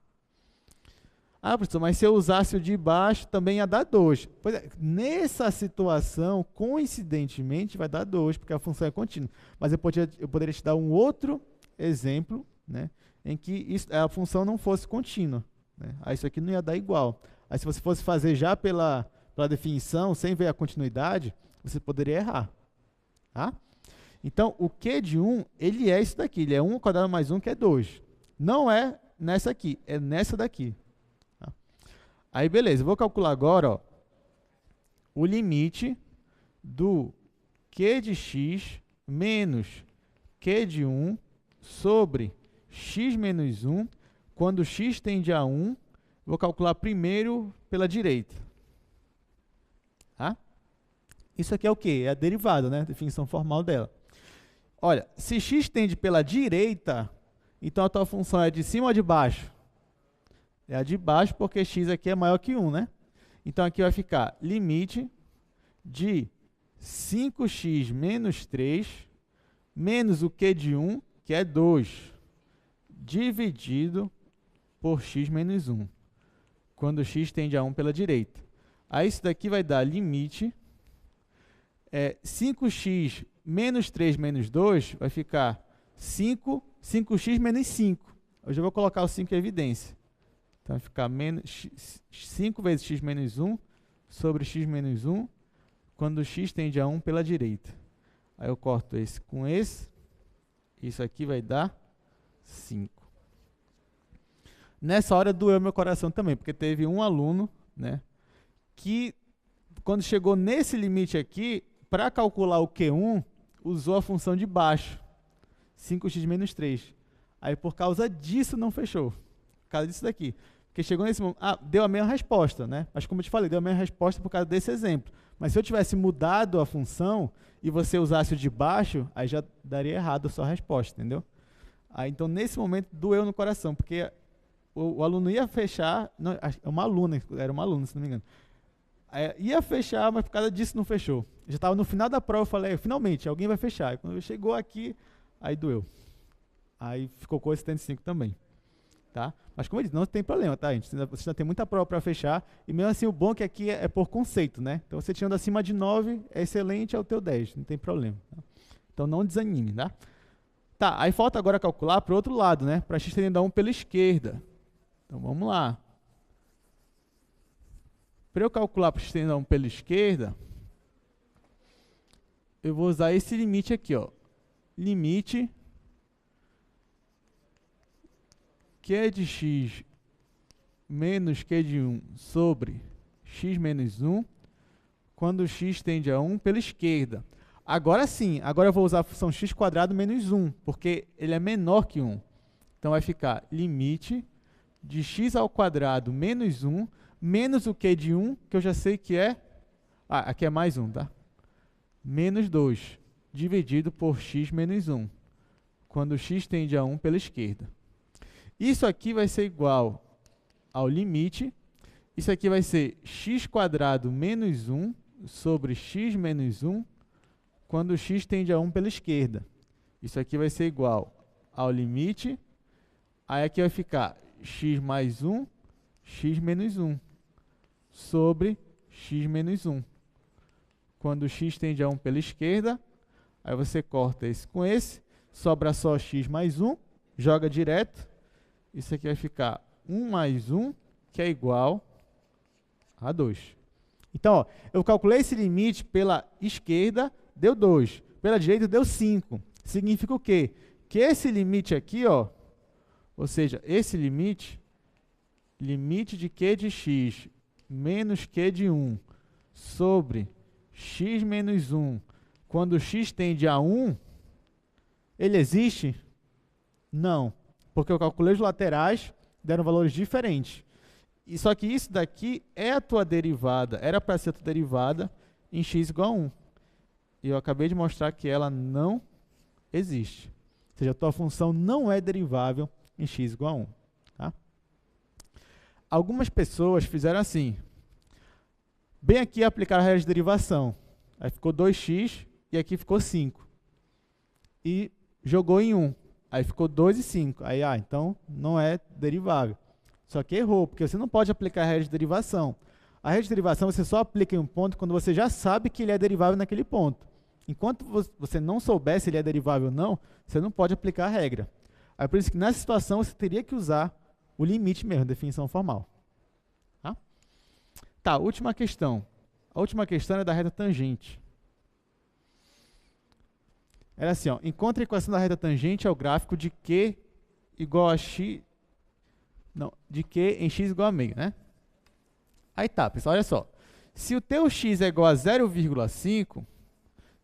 Ah, professor, mas se eu usasse o de baixo, também ia dar 2. Pois é, nessa situação, coincidentemente, vai dar 2, porque a função é contínua. Mas eu poderia te dar um outro exemplo, né, em que a função não fosse contínua. Né? Aí isso aqui não ia dar igual. Aí se você fosse fazer já pela definição, sem ver a continuidade, você poderia errar. Tá? Então, o Q de 1, ele é isso daqui. Ele é 1 ao quadrado mais 1, que é 2. Não é nessa aqui, é nessa daqui. Tá? Aí, beleza. Eu vou calcular agora, ó, o limite do Q de x menos Q de 1 sobre x menos 1, quando x tende a 1, vou calcular primeiro pela direita. Tá? Isso aqui é o quê? É a derivada, né? A definição formal dela. Olha, se x tende pela direita, então a tua função é de cima ou de baixo? É a de baixo, porque x aqui é maior que 1, né? Então aqui vai ficar limite de 5x menos 3 menos o Q de 1, que é 2, dividido por x menos 1, quando x tende a 1 pela direita. Aí isso daqui vai dar limite, 5x menos 3 menos 2 vai ficar 5x menos 5. Eu já vou colocar o 5 em evidência. Então vai ficar 5 vezes x menos 1 sobre x menos 1, quando x tende a 1 pela direita. Aí eu corto esse com esse. Isso aqui vai dar 5. Nessa hora doeu meu coração também, porque teve um aluno, né, que quando chegou nesse limite aqui, para calcular o Q1, usou a função de baixo, 5x menos 3. Aí por causa disso não fechou. Por causa disso daqui. Porque chegou nesse momento, deu a mesma resposta, né? Mas como eu te falei, deu a mesma resposta por causa desse exemplo. Mas se eu tivesse mudado a função e você usasse o de baixo, aí já daria errado a sua resposta, entendeu? Aí, então, nesse momento, doeu no coração, porque o aluno ia fechar, não, uma aluna, era uma aluna, se não me engano, ia fechar, mas por causa disso não fechou. Já estava no final da prova, eu falei, finalmente, alguém vai fechar. E quando chegou aqui, aí doeu. Aí ficou com 75 também. Tá? Mas como eu disse, não tem problema, tá, gente? Você ainda tem muita prova para fechar, e mesmo assim o bom é que aqui é por conceito, né? Então você tirando acima de 9, é excelente, é o teu 10, não tem problema. Tá? Então não desanime, tá? Tá, aí falta agora calcular para o outro lado, né? Para x tendendo a 1 pela esquerda. Então vamos lá. Para eu calcular para x tendendo a 1 pela esquerda, eu vou usar esse limite aqui, ó. Limite Q de x menos Q de 1 sobre x menos 1, quando x tende a 1 pela esquerda. Agora sim, agora eu vou usar a função x² menos 1, porque ele é menor que 1. Então vai ficar limite de x² menos 1, menos o Q de 1, que eu já sei que é... aqui é mais 1, tá? Menos 2, dividido por x menos 1, quando x tende a 1 pela esquerda. Isso aqui vai ser igual ao limite, isso aqui vai ser x² menos 1 sobre x menos 1, quando x tende a 1 pela esquerda. Isso aqui vai ser igual ao limite, aí aqui vai ficar x mais 1, x menos 1, sobre x menos 1. Quando x tende a 1 pela esquerda, aí você corta esse com esse, sobra só x mais 1, joga direto. Isso aqui vai ficar 1 mais 1, que é igual a 2. Então, ó, eu calculei esse limite pela esquerda, deu 2. Pela direita, deu 5. Significa o quê? Que esse limite aqui, ó, ou seja, esse limite de Q de x menos Q de 1 sobre x menos 1, quando x tende a 1, ele existe? Não. Porque eu calculei os laterais, deram valores diferentes. E só que isso daqui é a tua derivada, era para ser a tua derivada em x igual a 1. E eu acabei de mostrar que ela não existe. Ou seja, a tua função não é derivável em x igual a 1. Tá? Algumas pessoas fizeram assim. Bem aqui aplicaram a regra de derivação. Aí ficou 2x e aqui ficou 5. E jogou em 1. Aí ficou 2 e 5. Aí, então não é derivável. Só que errou, porque você não pode aplicar a regra de derivação. A regra de derivação você só aplica em um ponto quando você já sabe que ele é derivável naquele ponto. Enquanto você não souber se ele é derivável ou não, você não pode aplicar a regra. Aí por isso que nessa situação você teria que usar o limite mesmo, definição formal. Tá, última questão. A última questão é da reta tangente. Era assim, ó, encontre a equação da reta tangente ao gráfico de Q igual a x, não, de Q em x igual a meio, né? Aí tá, pessoal, olha só. Se o teu x é igual a 0,5,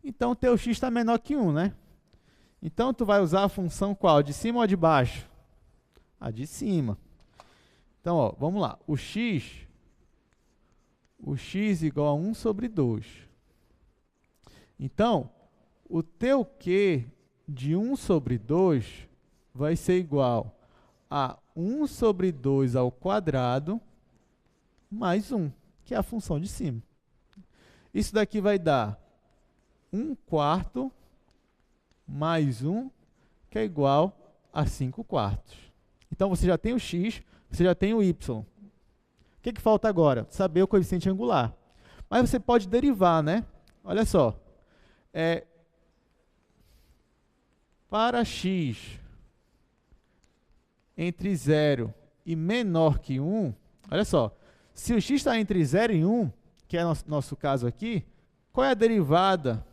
então o teu x está menor que 1, né? Então, tu vai usar a função qual? De cima ou de baixo? A de cima. Então, ó, vamos lá. O x igual a 1 sobre 2. Então, o teu Q de 1 sobre 2 vai ser igual a 1 sobre 2 ao quadrado mais 1, que é a função de cima. Isso daqui vai dar 1/4 mais 1, que é igual a 5/4. Então, você já tem o x, você já tem o y. O que falta agora? Saber o coeficiente angular. Mas você pode derivar, né? Olha só. Para x entre 0 e menor que 1, olha só. Se o x está entre 0 e 1, que é nosso caso aqui, qual é a derivada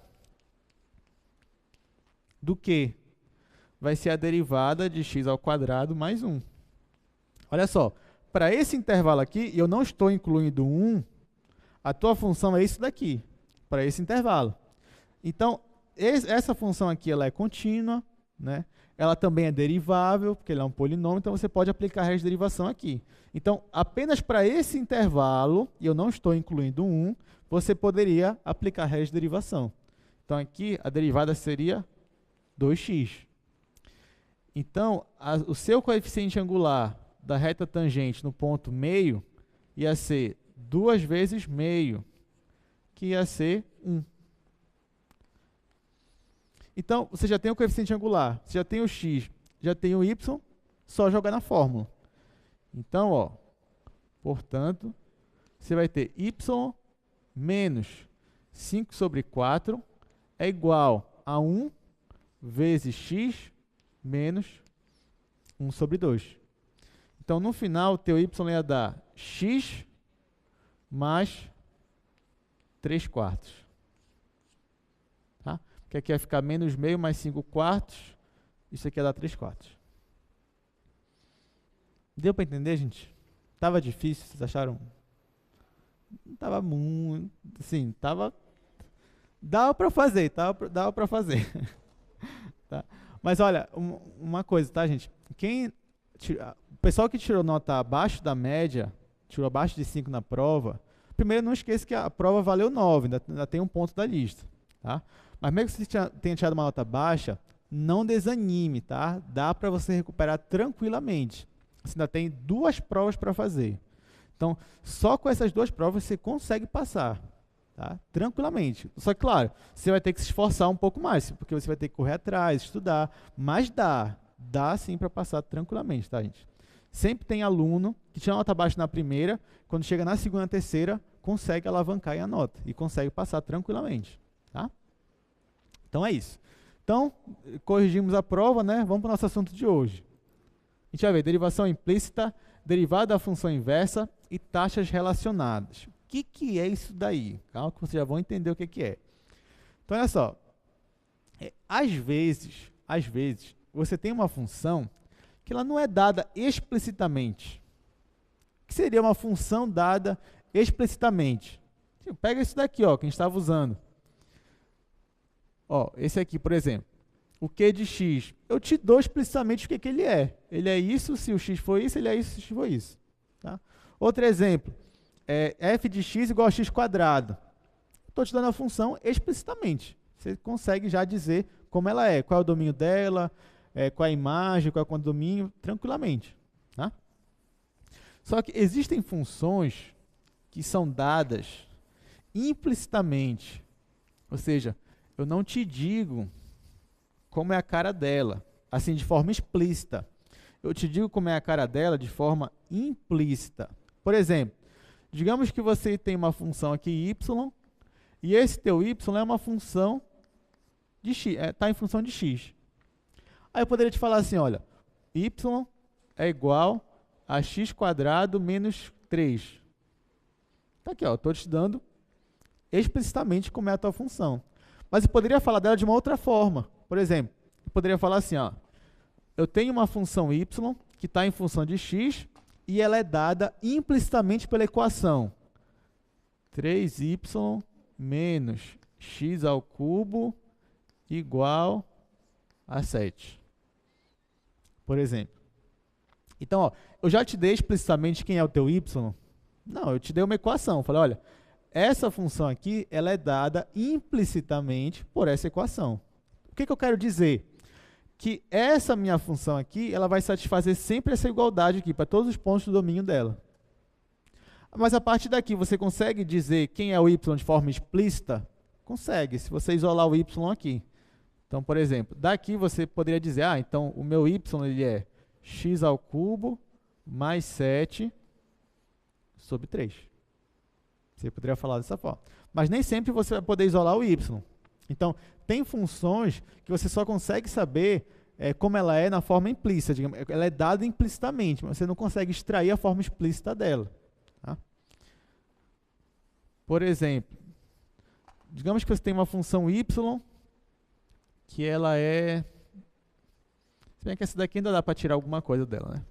do Q? Vai ser a derivada de x ao quadrado mais 1. Olha só, para esse intervalo aqui, eu não estou incluindo 1, a tua função é isso daqui, para esse intervalo. Então, essa função aqui ela é contínua, né? Ela também é derivável, porque ela é um polinômio, então você pode aplicar a regra de derivação aqui. Então, apenas para esse intervalo, e eu não estou incluindo 1, você poderia aplicar a regra de derivação. Então, aqui a derivada seria 2x. Então, o seu coeficiente angular da reta tangente no ponto meio ia ser 2 vezes meio, que ia ser 1. Então, você já tem o coeficiente angular, você já tem o x, já tem o y, só jogar na fórmula. Então, ó, portanto, você vai ter y menos 5 sobre 4 é igual a 1 vezes x menos 1 sobre 2. Então, no final, o teu y ia dar x mais 3/4. Tá? Porque aqui vai ficar menos meio mais 5/4. Isso aqui ia dar 3/4. Deu para entender, gente? Tava difícil, vocês acharam? Não tava muito, assim, tava... Dava para fazer, dava para fazer. Tá? Mas olha, uma coisa, tá, gente? O pessoal que tirou nota abaixo da média, tirou abaixo de 5 na prova, primeiro não esqueça que a prova valeu 9, ainda tem um ponto da lista, tá? Mas mesmo que você tenha tirado uma nota baixa, não desanime, tá? Dá para você recuperar tranquilamente. Você ainda tem 2 provas para fazer. Então, só com essas 2 provas você consegue passar, tá? Tranquilamente. Só que, claro, você vai ter que se esforçar um pouco mais, porque você vai ter que correr atrás, estudar, mas dá sim para passar tranquilamente, tá, gente? Sempre tem aluno que tira nota baixa na primeira, quando chega na segunda, terceira, consegue alavancar a nota e consegue passar tranquilamente, tá? Então é isso. Então, corrigimos a prova, né? Vamos para o nosso assunto de hoje. A gente vai ver derivação implícita, derivada da função inversa e taxas relacionadas. O que é isso daí? Calma que vocês já vão entender o que é. Então, olha só. Às vezes, você tem uma função que ela não é dada explicitamente. O que seria uma função dada explicitamente? Pega isso daqui, ó, que a gente estava usando. Ó, esse aqui, por exemplo. O Q de x, eu te dou explicitamente o que ele é. Ele é isso se o x for isso, ele é isso se o x for isso. Tá? Outro exemplo, f de x igual a x quadrado. Estou te dando a função explicitamente. Você consegue já dizer como ela é, qual é o domínio dela, qual é a imagem, qual é o condomínio, tranquilamente. Tá? Só que existem funções que são dadas implicitamente. Ou seja, eu não te digo como é a cara dela, assim, de forma explícita. Eu te digo como é a cara dela de forma implícita. Por exemplo, digamos que você tem uma função aqui, y, e esse teu y é uma função de x, está em função de x. Aí eu poderia te falar assim, olha, y é igual a x² menos 3. Tá aqui, ó, estou te dando explicitamente como é a tua função. Mas eu poderia falar dela de uma outra forma. Por exemplo, eu poderia falar assim, ó, eu tenho uma função y que está em função de x e ela é dada implicitamente pela equação 3y menos x ao cubo igual a 7. Por exemplo. Então, ó, eu já te dei explicitamente quem é o teu y? Não, eu te dei uma equação. Eu falei, olha, essa função aqui ela é dada implicitamente por essa equação. O que eu quero dizer? Que essa minha função aqui ela vai satisfazer sempre essa igualdade aqui, para todos os pontos do domínio dela. Mas a partir daqui, você consegue dizer quem é o y de forma explícita? Consegue, se você isolar o y aqui. Então, por exemplo, daqui você poderia dizer, então o meu y ele é x ao cubo mais 7 sobre 3. Você poderia falar dessa forma. Mas nem sempre você vai poder isolar o y. Então, tem funções que você só consegue saber como ela é na forma implícita. Digamos, ela é dada implicitamente, mas você não consegue extrair a forma explícita dela. Tá? Por exemplo, digamos que você tem uma função y que ela é... Se bem que essa daqui ainda dá para tirar alguma coisa dela, né?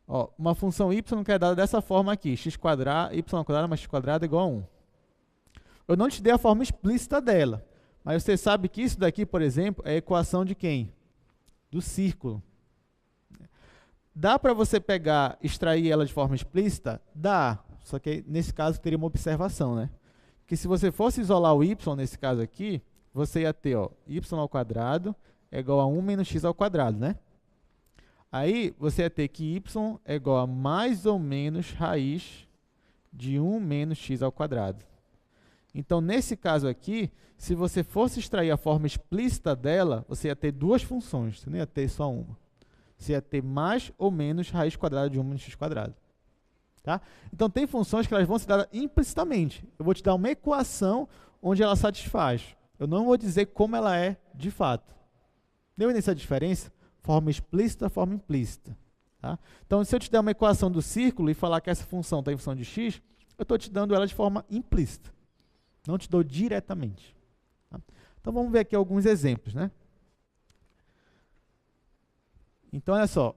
Ó, uma função y que é dada dessa forma aqui, x quadrado, y quadrado mais x quadrado é igual a 1. Eu não te dei a forma explícita dela, mas você sabe que isso daqui, por exemplo, é a equação de quem? Do círculo. Dá para você pegar, extrair ela de forma explícita? Dá, só que nesse caso teria uma observação, né? Que se você fosse isolar o y nesse caso aqui, você ia ter, ó, y ao quadrado é igual a 1 menos x ao quadrado, né? Aí, você ia ter que y é igual a mais ou menos raiz de 1 menos x ao quadrado. Então, nesse caso aqui, se você fosse extrair a forma explícita dela, você ia ter duas funções, você não ia ter só uma. Você ia ter mais ou menos raiz quadrada de 1 menos x quadrado. Tá? Então, tem funções que elas vão ser dadas implicitamente. Eu vou te dar uma equação onde ela satisfaz. Eu não vou dizer como ela é de fato. Deu essa diferença? Forma explícita, forma implícita. Tá? Então, se eu te der uma equação do círculo e falar que essa função está em função de x, eu estou te dando ela de forma implícita. Não te dou diretamente. Tá? Então, vamos ver aqui alguns exemplos. Né? Então, olha só.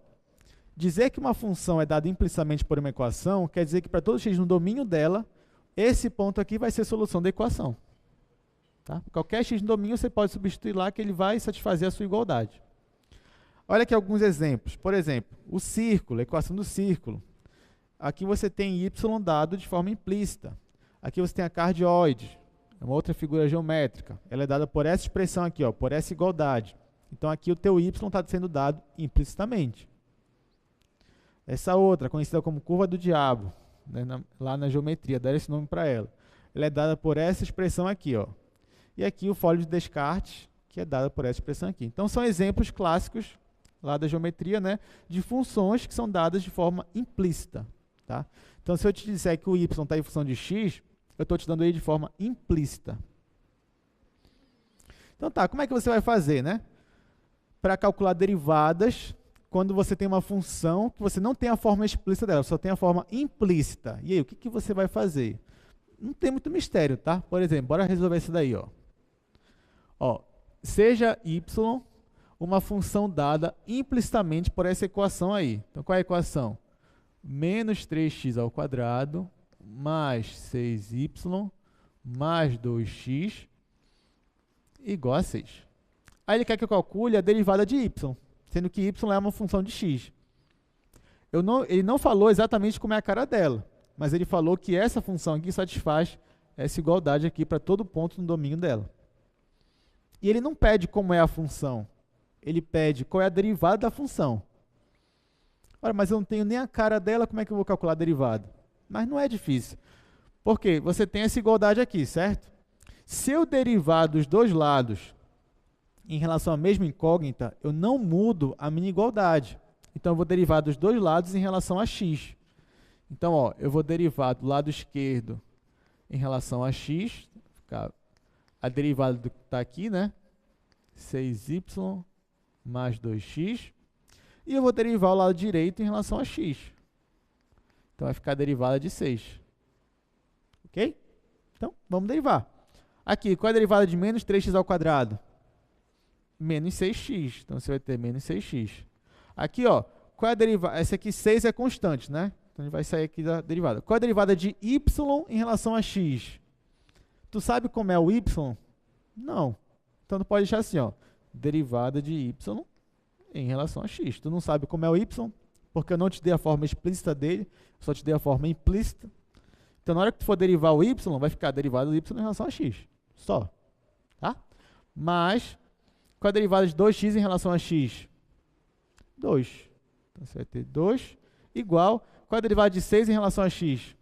Dizer que uma função é dada implicitamente por uma equação quer dizer que para todo x no domínio dela, esse ponto aqui vai ser a solução da equação. Tá? Qualquer x no domínio, você pode substituir lá que ele vai satisfazer a sua igualdade. Olha aqui alguns exemplos. Por exemplo, o círculo, a equação do círculo. Aqui você tem y dado de forma implícita. Aqui você tem a cardioide, é uma outra figura geométrica. Ela é dada por essa expressão aqui, ó, por essa igualdade. Então, aqui o teu y está sendo dado implicitamente. Essa outra, conhecida como curva do diabo, né, lá na geometria, deram esse nome para ela. Ela é dada por essa expressão aqui, ó. E aqui o fólio de Descartes, que é dada por essa expressão aqui. Então, são exemplos clássicos lá da geometria, né, de funções que são dadas de forma implícita. Tá? Então, se eu te disser que o y está em função de x, eu estou te dando ele de forma implícita. Então, tá, como é que você vai fazer, né? Para calcular derivadas, quando você tem uma função que você não tem a forma explícita dela, só tem a forma implícita. E aí, o que você vai fazer? Não tem muito mistério, tá? Por exemplo, bora resolver isso daí, ó. Ó, seja y uma função dada implicitamente por essa equação aí. Então, qual é a equação? Menos 3x ao quadrado mais 6y mais 2x igual a 6. Aí ele quer que eu calcule a derivada de y, sendo que y é uma função de x. Ele não falou exatamente como é a cara dela, mas ele falou que essa função aqui satisfaz essa igualdade aqui para todo ponto no domínio dela. E ele não pede como é a função, ele pede qual é a derivada da função. Ora, mas eu não tenho nem a cara dela, como é que eu vou calcular a derivada? Mas não é difícil. Por quê? Você tem essa igualdade aqui, certo? Se eu derivar dos dois lados em relação à mesma incógnita, eu não mudo a minha igualdade. Então, eu vou derivar dos dois lados em relação a x. Então, ó, eu vou derivar do lado esquerdo em relação a x, a derivada do que está aqui, né? 6y mais 2x. E eu vou derivar o lado direito em relação a x. Então, vai ficar a derivada de 6. Ok? Então, vamos derivar. Aqui, qual é a derivada de menos 3x ao quadrado? menos 6x. Então, você vai ter menos 6x. Aqui, ó, qual é a derivada? Essa aqui, 6 é constante, né? Então, a gente vai sair aqui da derivada. Qual é a derivada de y em relação a x? Tu sabe como é o y? Não. Então, tu pode deixar assim, ó, derivada de y em relação a x. Tu não sabe como é o y, porque eu não te dei a forma explícita dele, só te dei a forma implícita. Então, na hora que tu for derivar o y, vai ficar a derivada do y em relação a x. Só. Tá? Mas, qual é a derivada de 2x em relação a x? 2. Então, você vai ter 2 igual. Qual é a derivada de 6 em relação a x?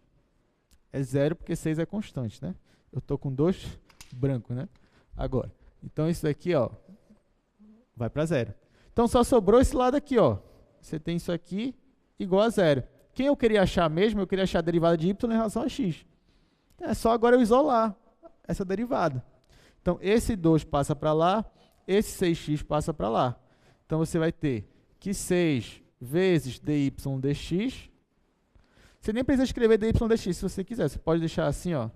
É 0, porque 6 é constante, né? Eu estou com 2 branco, né? Agora. Então, isso daqui, ó, vai para 0. Então, só sobrou esse lado aqui, ó. Você tem isso aqui igual a 0. Quem eu queria achar mesmo? Eu queria achar a derivada de y em relação a x. É só agora eu isolar essa derivada. Então, esse 2 passa para lá, esse 6x passa para lá. Então, você vai ter que 6 vezes dy dx. Você nem precisa escrever dy dx se você quiser. Você pode deixar assim, ó,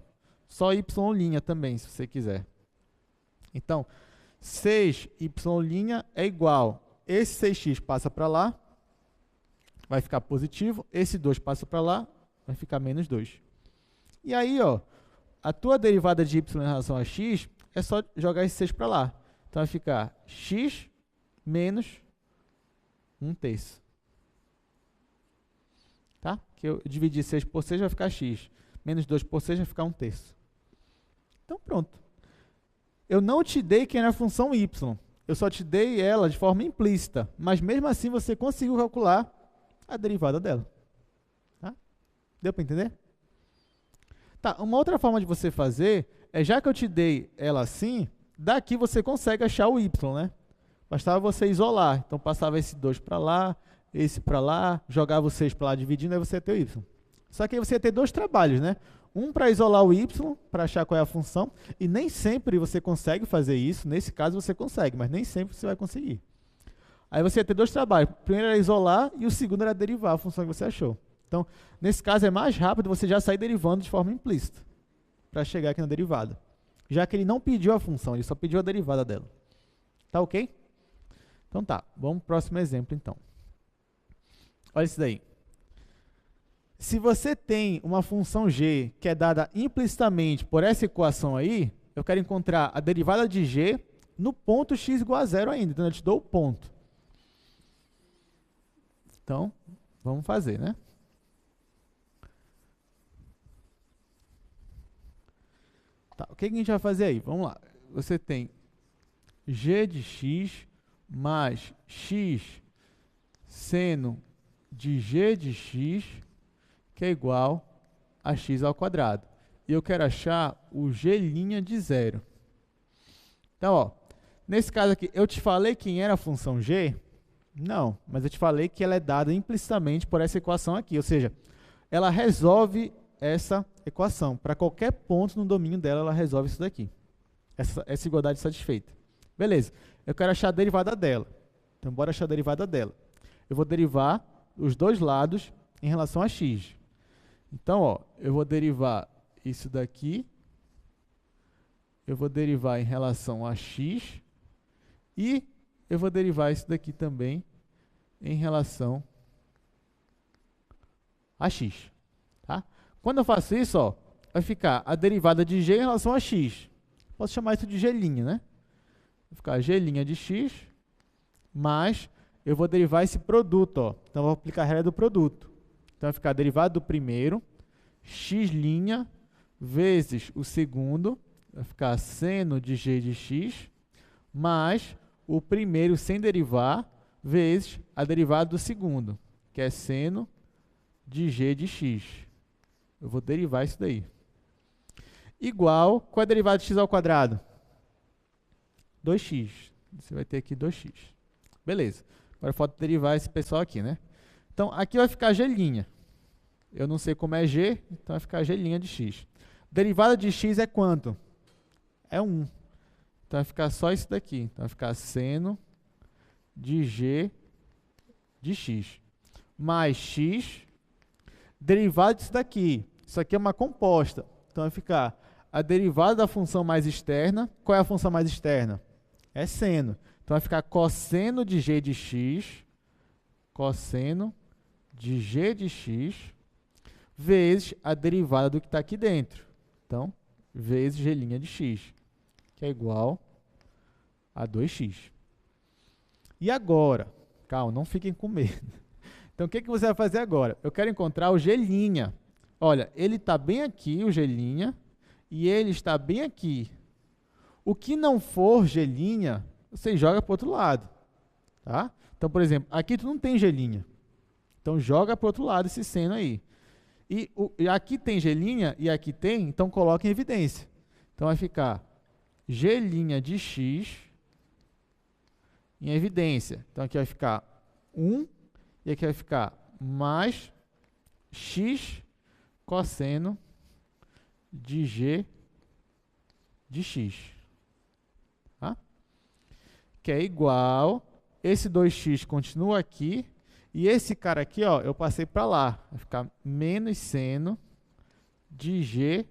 só y' também, se você quiser. Então, 6y' é igual. Esse 6x passa para lá, vai ficar positivo. Esse 2 passa para lá, vai ficar menos 2. E aí, ó, a tua derivada de y em relação a x é só jogar esse 6 para lá. Então, vai ficar x menos 1/3. Tá? Que eu dividi 6 por 6, vai ficar x. Menos 2 por 6, vai ficar 1/3. Então, pronto. Eu não te dei quem era a função y. Eu só te dei ela de forma implícita. Mas, mesmo assim, você conseguiu calcular a derivada dela. Tá? Deu para entender? Tá, uma outra forma de você fazer é, já que eu te dei ela assim, daqui você consegue achar o y, né? Bastava você isolar. Então, passava esse 2 para lá, esse para lá, jogava o 6 para lá dividindo, aí você ia ter o y. Só que aí você ia ter dois trabalhos, né? Um para isolar o y, para achar qual é a função, e nem sempre você consegue fazer isso. Nesse caso você consegue, mas nem sempre você vai conseguir. Aí você ia ter dois trabalhos. O primeiro era isolar e o segundo era derivar a função que você achou. Então, nesse caso é mais rápido você já sair derivando de forma implícita, para chegar aqui na derivada. Já que ele não pediu a função, ele só pediu a derivada dela. Tá ok? Então tá, vamos pro próximo exemplo então. Olha isso daí. Se você tem uma função g que é dada implicitamente por essa equação aí, eu quero encontrar a derivada de g no ponto x igual a 0 ainda. Então, eu te dou o ponto. Então, vamos fazer, né? Tá, o que a gente vai fazer aí? Vamos lá. Você tem g de x mais x seno de g de x, que é igual a x ao quadrado. E eu quero achar o g' de 0. Então, ó, nesse caso aqui, eu te falei quem era a função g? Não, mas eu te falei que ela é dada implicitamente por essa equação aqui. Ou seja, ela resolve essa equação. Para qualquer ponto no domínio dela, ela resolve isso daqui. Essa igualdade satisfeita. Beleza, eu quero achar a derivada dela. Então, bora achar a derivada dela. Eu vou derivar os dois lados em relação a x. Então, ó, eu vou derivar isso daqui, eu vou derivar em relação a x, e eu vou derivar isso daqui também em relação a x. Tá? Quando eu faço isso, ó, vai ficar a derivada de g em relação a x. Posso chamar isso de g', né? Vai ficar g' de x, mais eu vou derivar esse produto, ó. Então, eu vou aplicar a regra do produto. Então, vai ficar a derivada do primeiro, x' vezes o segundo, vai ficar seno de g de x, mais o primeiro sem derivar, vezes a derivada do segundo, que é seno de g de x. Eu vou derivar isso daí. Igual, qual é a derivada de x ao quadrado? 2x. Você vai ter aqui 2x. Beleza. Agora falta derivar esse pessoal aqui, né? Então, aqui vai ficar g'. Eu não sei como é g, então vai ficar g' de x. Derivada de x é quanto? É 1. Então, vai ficar só isso daqui. Então, vai ficar seno de g de x. Mais x, derivada disso daqui. Isso aqui é uma composta. Então, vai ficar a derivada da função mais externa. Qual é a função mais externa? É seno. Então, vai ficar cosseno de g de x, cosseno de g de x, vezes a derivada do que está aqui dentro. Então, vezes g' de x, que é igual a 2x. E agora? Calma, não fiquem com medo. Então, o que você vai fazer agora? Eu quero encontrar o g'. Olha, ele está bem aqui, o g', e ele está bem aqui. O que não for g', você joga para o outro lado. Tá? Então, por exemplo, aqui tu não tem g'. Então, joga para o outro lado esse seno aí. E aqui tem g' e aqui tem, então coloca em evidência. Então, vai ficar g' de x em evidência. Então, aqui vai ficar 1 e aqui vai ficar mais x cosseno de g de x. Tá? Que é igual, esse 2x continua aqui, e esse cara aqui, ó, eu passei para lá. Vai ficar menos seno de g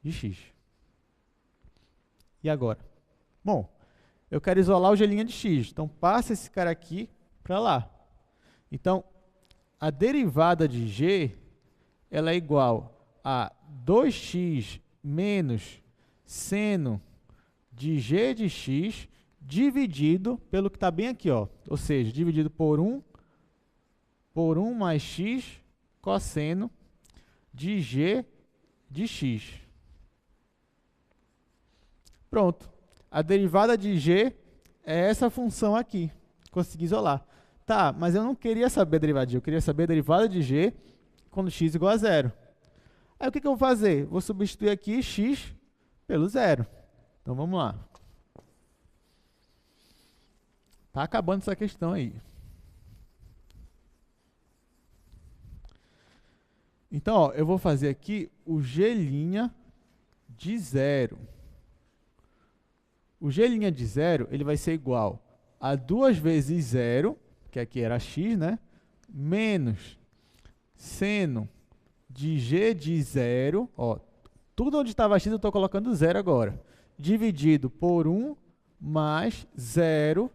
de x. E agora? Bom, eu quero isolar o g' de x. Então, passa esse cara aqui para lá. Então, a derivada de g, ela é igual a 2x menos seno de g de x dividido pelo que está bem aqui, ó. Ou seja, dividido por 1 mais x cosseno de g de x. Pronto. A derivada de g é essa função aqui. Consegui isolar. Tá, mas eu não queria saber a derivada de g, eu queria saber a derivada de g quando x igual a 0. Aí o que eu vou fazer? Vou substituir aqui x pelo 0. Então vamos lá. Tá acabando essa questão aí. Então, ó, eu vou fazer aqui o g' de 0. O g' de 0, ele vai ser igual a 2 vezes 0, que aqui era x, né? Menos seno de g de 0, ó, tudo onde estava x eu estou colocando 0 agora, dividido por 1 mais 0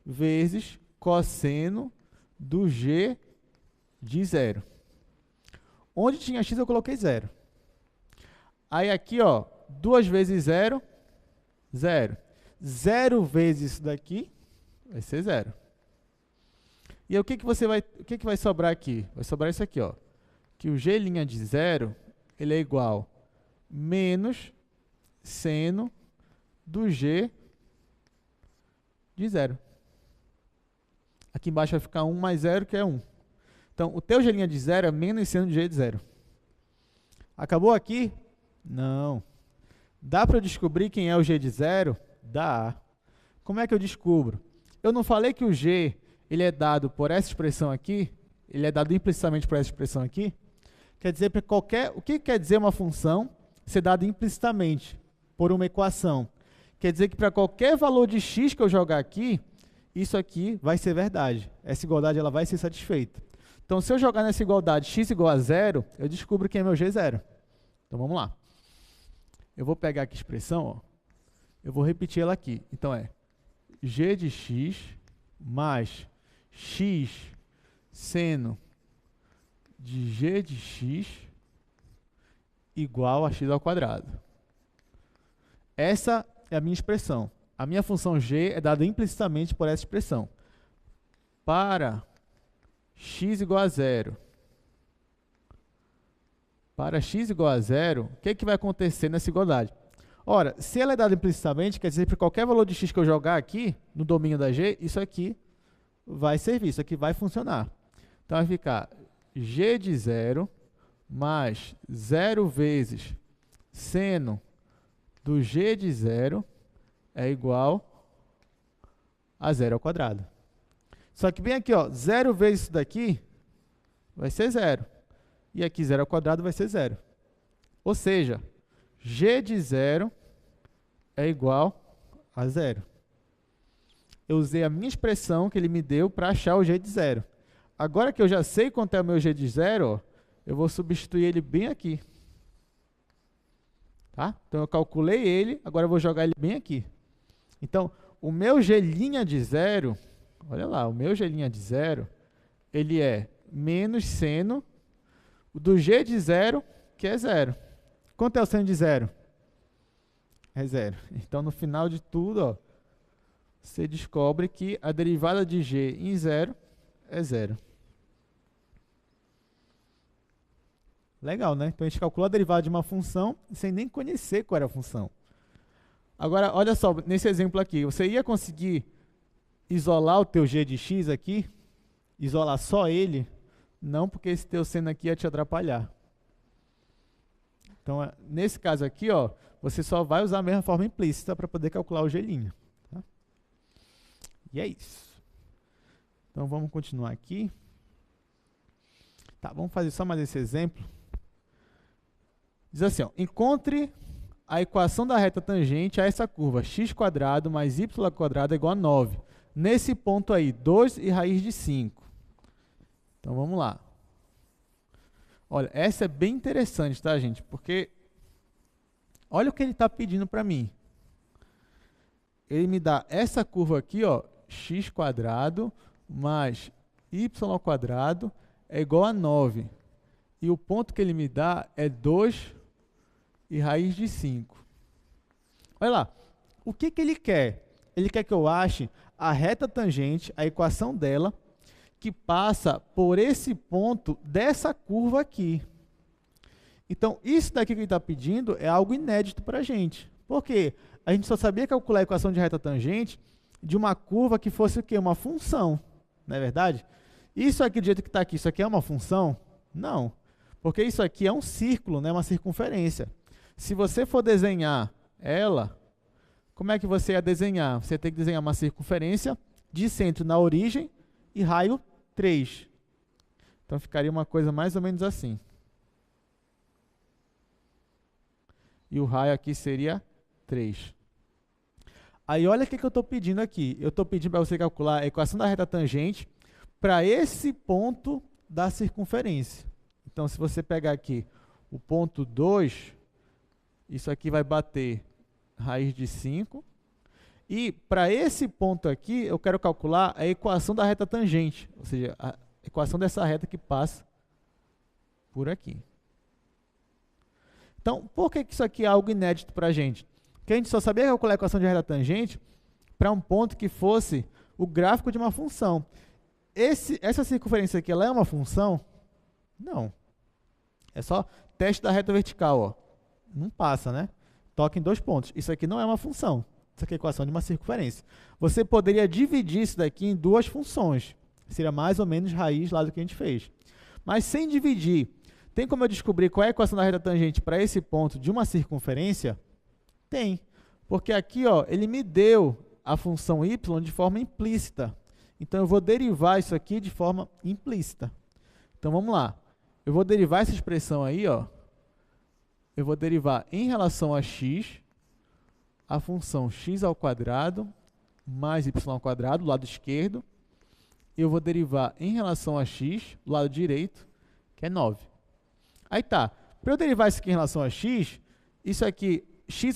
vezes cosseno do g de 0. Onde tinha x eu coloquei 0. Aí aqui, ó, 2 vezes 0, 0. 0 vezes isso daqui vai ser 0. E aí, o que vai sobrar aqui? Vai sobrar isso aqui, ó, que o g' de 0 ele é igual menos seno do g de 0. Aqui embaixo vai ficar 1 mais 0, que é 1. Então, o teu g' de 0 é menos seno de g de 0. Acabou aqui? Não. Dá para eu descobrir quem é o g de 0? Dá. Como é que eu descubro? Eu não falei que o g ele é dado por essa expressão aqui? Ele é dado implicitamente por essa expressão aqui? Quer dizer, para qualquer... O que quer dizer uma função ser dada implicitamente por uma equação? Quer dizer que para qualquer valor de x que eu jogar aqui, isso aqui vai ser verdade. Essa igualdade ela vai ser satisfeita. Então, se eu jogar nessa igualdade x igual a 0, eu descubro quem é meu g0. Então, vamos lá. Eu vou pegar aqui a expressão, ó. Eu vou repetir ela aqui. Então, é g de x mais x seno de g de x igual a x ao quadrado. Essa é a minha expressão. A minha função g é dada implicitamente por essa expressão. Para x igual a 0. Para x igual a 0, o que vai acontecer nessa igualdade? Ora, se ela é dada implicitamente, quer dizer que para qualquer valor de x que eu jogar aqui, no domínio da g, isso aqui vai servir, isso aqui vai funcionar. Então, vai ficar g de 0 mais 0 vezes seno do g de 0 é igual a 0 ao quadrado. Só que bem aqui, ó, 0 vezes isso daqui vai ser 0. E aqui 0 ao quadrado vai ser 0. Ou seja, g de 0 é igual a 0. Eu usei a minha expressão que ele me deu para achar o g de 0. Agora que eu já sei quanto é o meu g de 0, ó, eu vou substituir ele bem aqui. Tá? Então, eu calculei ele, agora eu vou jogar ele bem aqui. Então, o meu g' de zero, olha lá, o meu g' de zero, ele é menos seno do g de zero, que é zero. Quanto é o seno de zero? É zero. Então, no final de tudo, ó, você descobre que a derivada de g em zero é zero. Legal, né? Então, a gente calcula a derivada de uma função sem nem conhecer qual era a função. Agora, olha só, nesse exemplo aqui, você ia conseguir isolar o teu g de x aqui? Isolar só ele? Não, porque esse teu seno aqui ia te atrapalhar. Então, nesse caso aqui, ó, você só vai usar a mesma forma implícita para poder calcular o g'. Tá? E é isso. Então, vamos continuar aqui. Tá, vamos fazer só mais esse exemplo. Diz assim, ó, encontre a equação da reta tangente a essa curva x² mais y² é igual a 9. Nesse ponto aí, 2 e raiz de 5. Então, vamos lá. Olha, essa é bem interessante, tá, gente? Porque olha o que ele está pedindo para mim. Ele me dá essa curva aqui, ó, x² mais y² é igual a 9. E o ponto que ele me dá é 2 e raiz de 5. Olha lá, o que ele quer? Ele quer que eu ache a reta tangente, a equação dela, que passa por esse ponto dessa curva aqui. Então, isso daqui que ele está pedindo é algo inédito para a gente. Por quê? A gente só sabia calcular a equação de reta tangente de uma curva que fosse o quê? Uma função, não é verdade? Isso aqui, do jeito que está aqui, isso aqui é uma função? Não, porque isso aqui é um círculo, né? Uma circunferência. Se você for desenhar ela, como é que você ia desenhar? Você tem que desenhar uma circunferência de centro na origem e raio 3. Então, ficaria uma coisa mais ou menos assim. E o raio aqui seria 3. Aí, olha o que eu estou pedindo aqui. Eu estou pedindo para você calcular a equação da reta tangente para esse ponto da circunferência. Então, se você pegar aqui o ponto 2, isso aqui vai bater raiz de 5. E para esse ponto aqui, eu quero calcular a equação da reta tangente, ou seja, a equação dessa reta que passa por aqui. Então, por que isso aqui é algo inédito para a gente? Porque a gente só sabia calcular a equação de reta tangente para um ponto que fosse o gráfico de uma função. Essa circunferência aqui, ela é uma função? Não. É só teste da reta vertical, ó. Não passa, né? Toca em 2 pontos. Isso aqui não é uma função. Isso aqui é a equação de uma circunferência. Você poderia dividir isso daqui em 2 funções. Seria mais ou menos raiz lá do que a gente fez. Mas sem dividir, tem como eu descobrir qual é a equação da reta tangente para esse ponto de uma circunferência? Tem. Porque aqui, ó, ele me deu a função y de forma implícita. Então, eu vou derivar isso aqui de forma implícita. Então, vamos lá. Eu vou derivar essa expressão aí, ó. Eu vou derivar em relação a x, a função x² mais y² do lado esquerdo. Eu vou derivar em relação a x, do lado direito, que é 9. Aí tá. Para eu derivar isso aqui em relação a x, isso aqui, x²,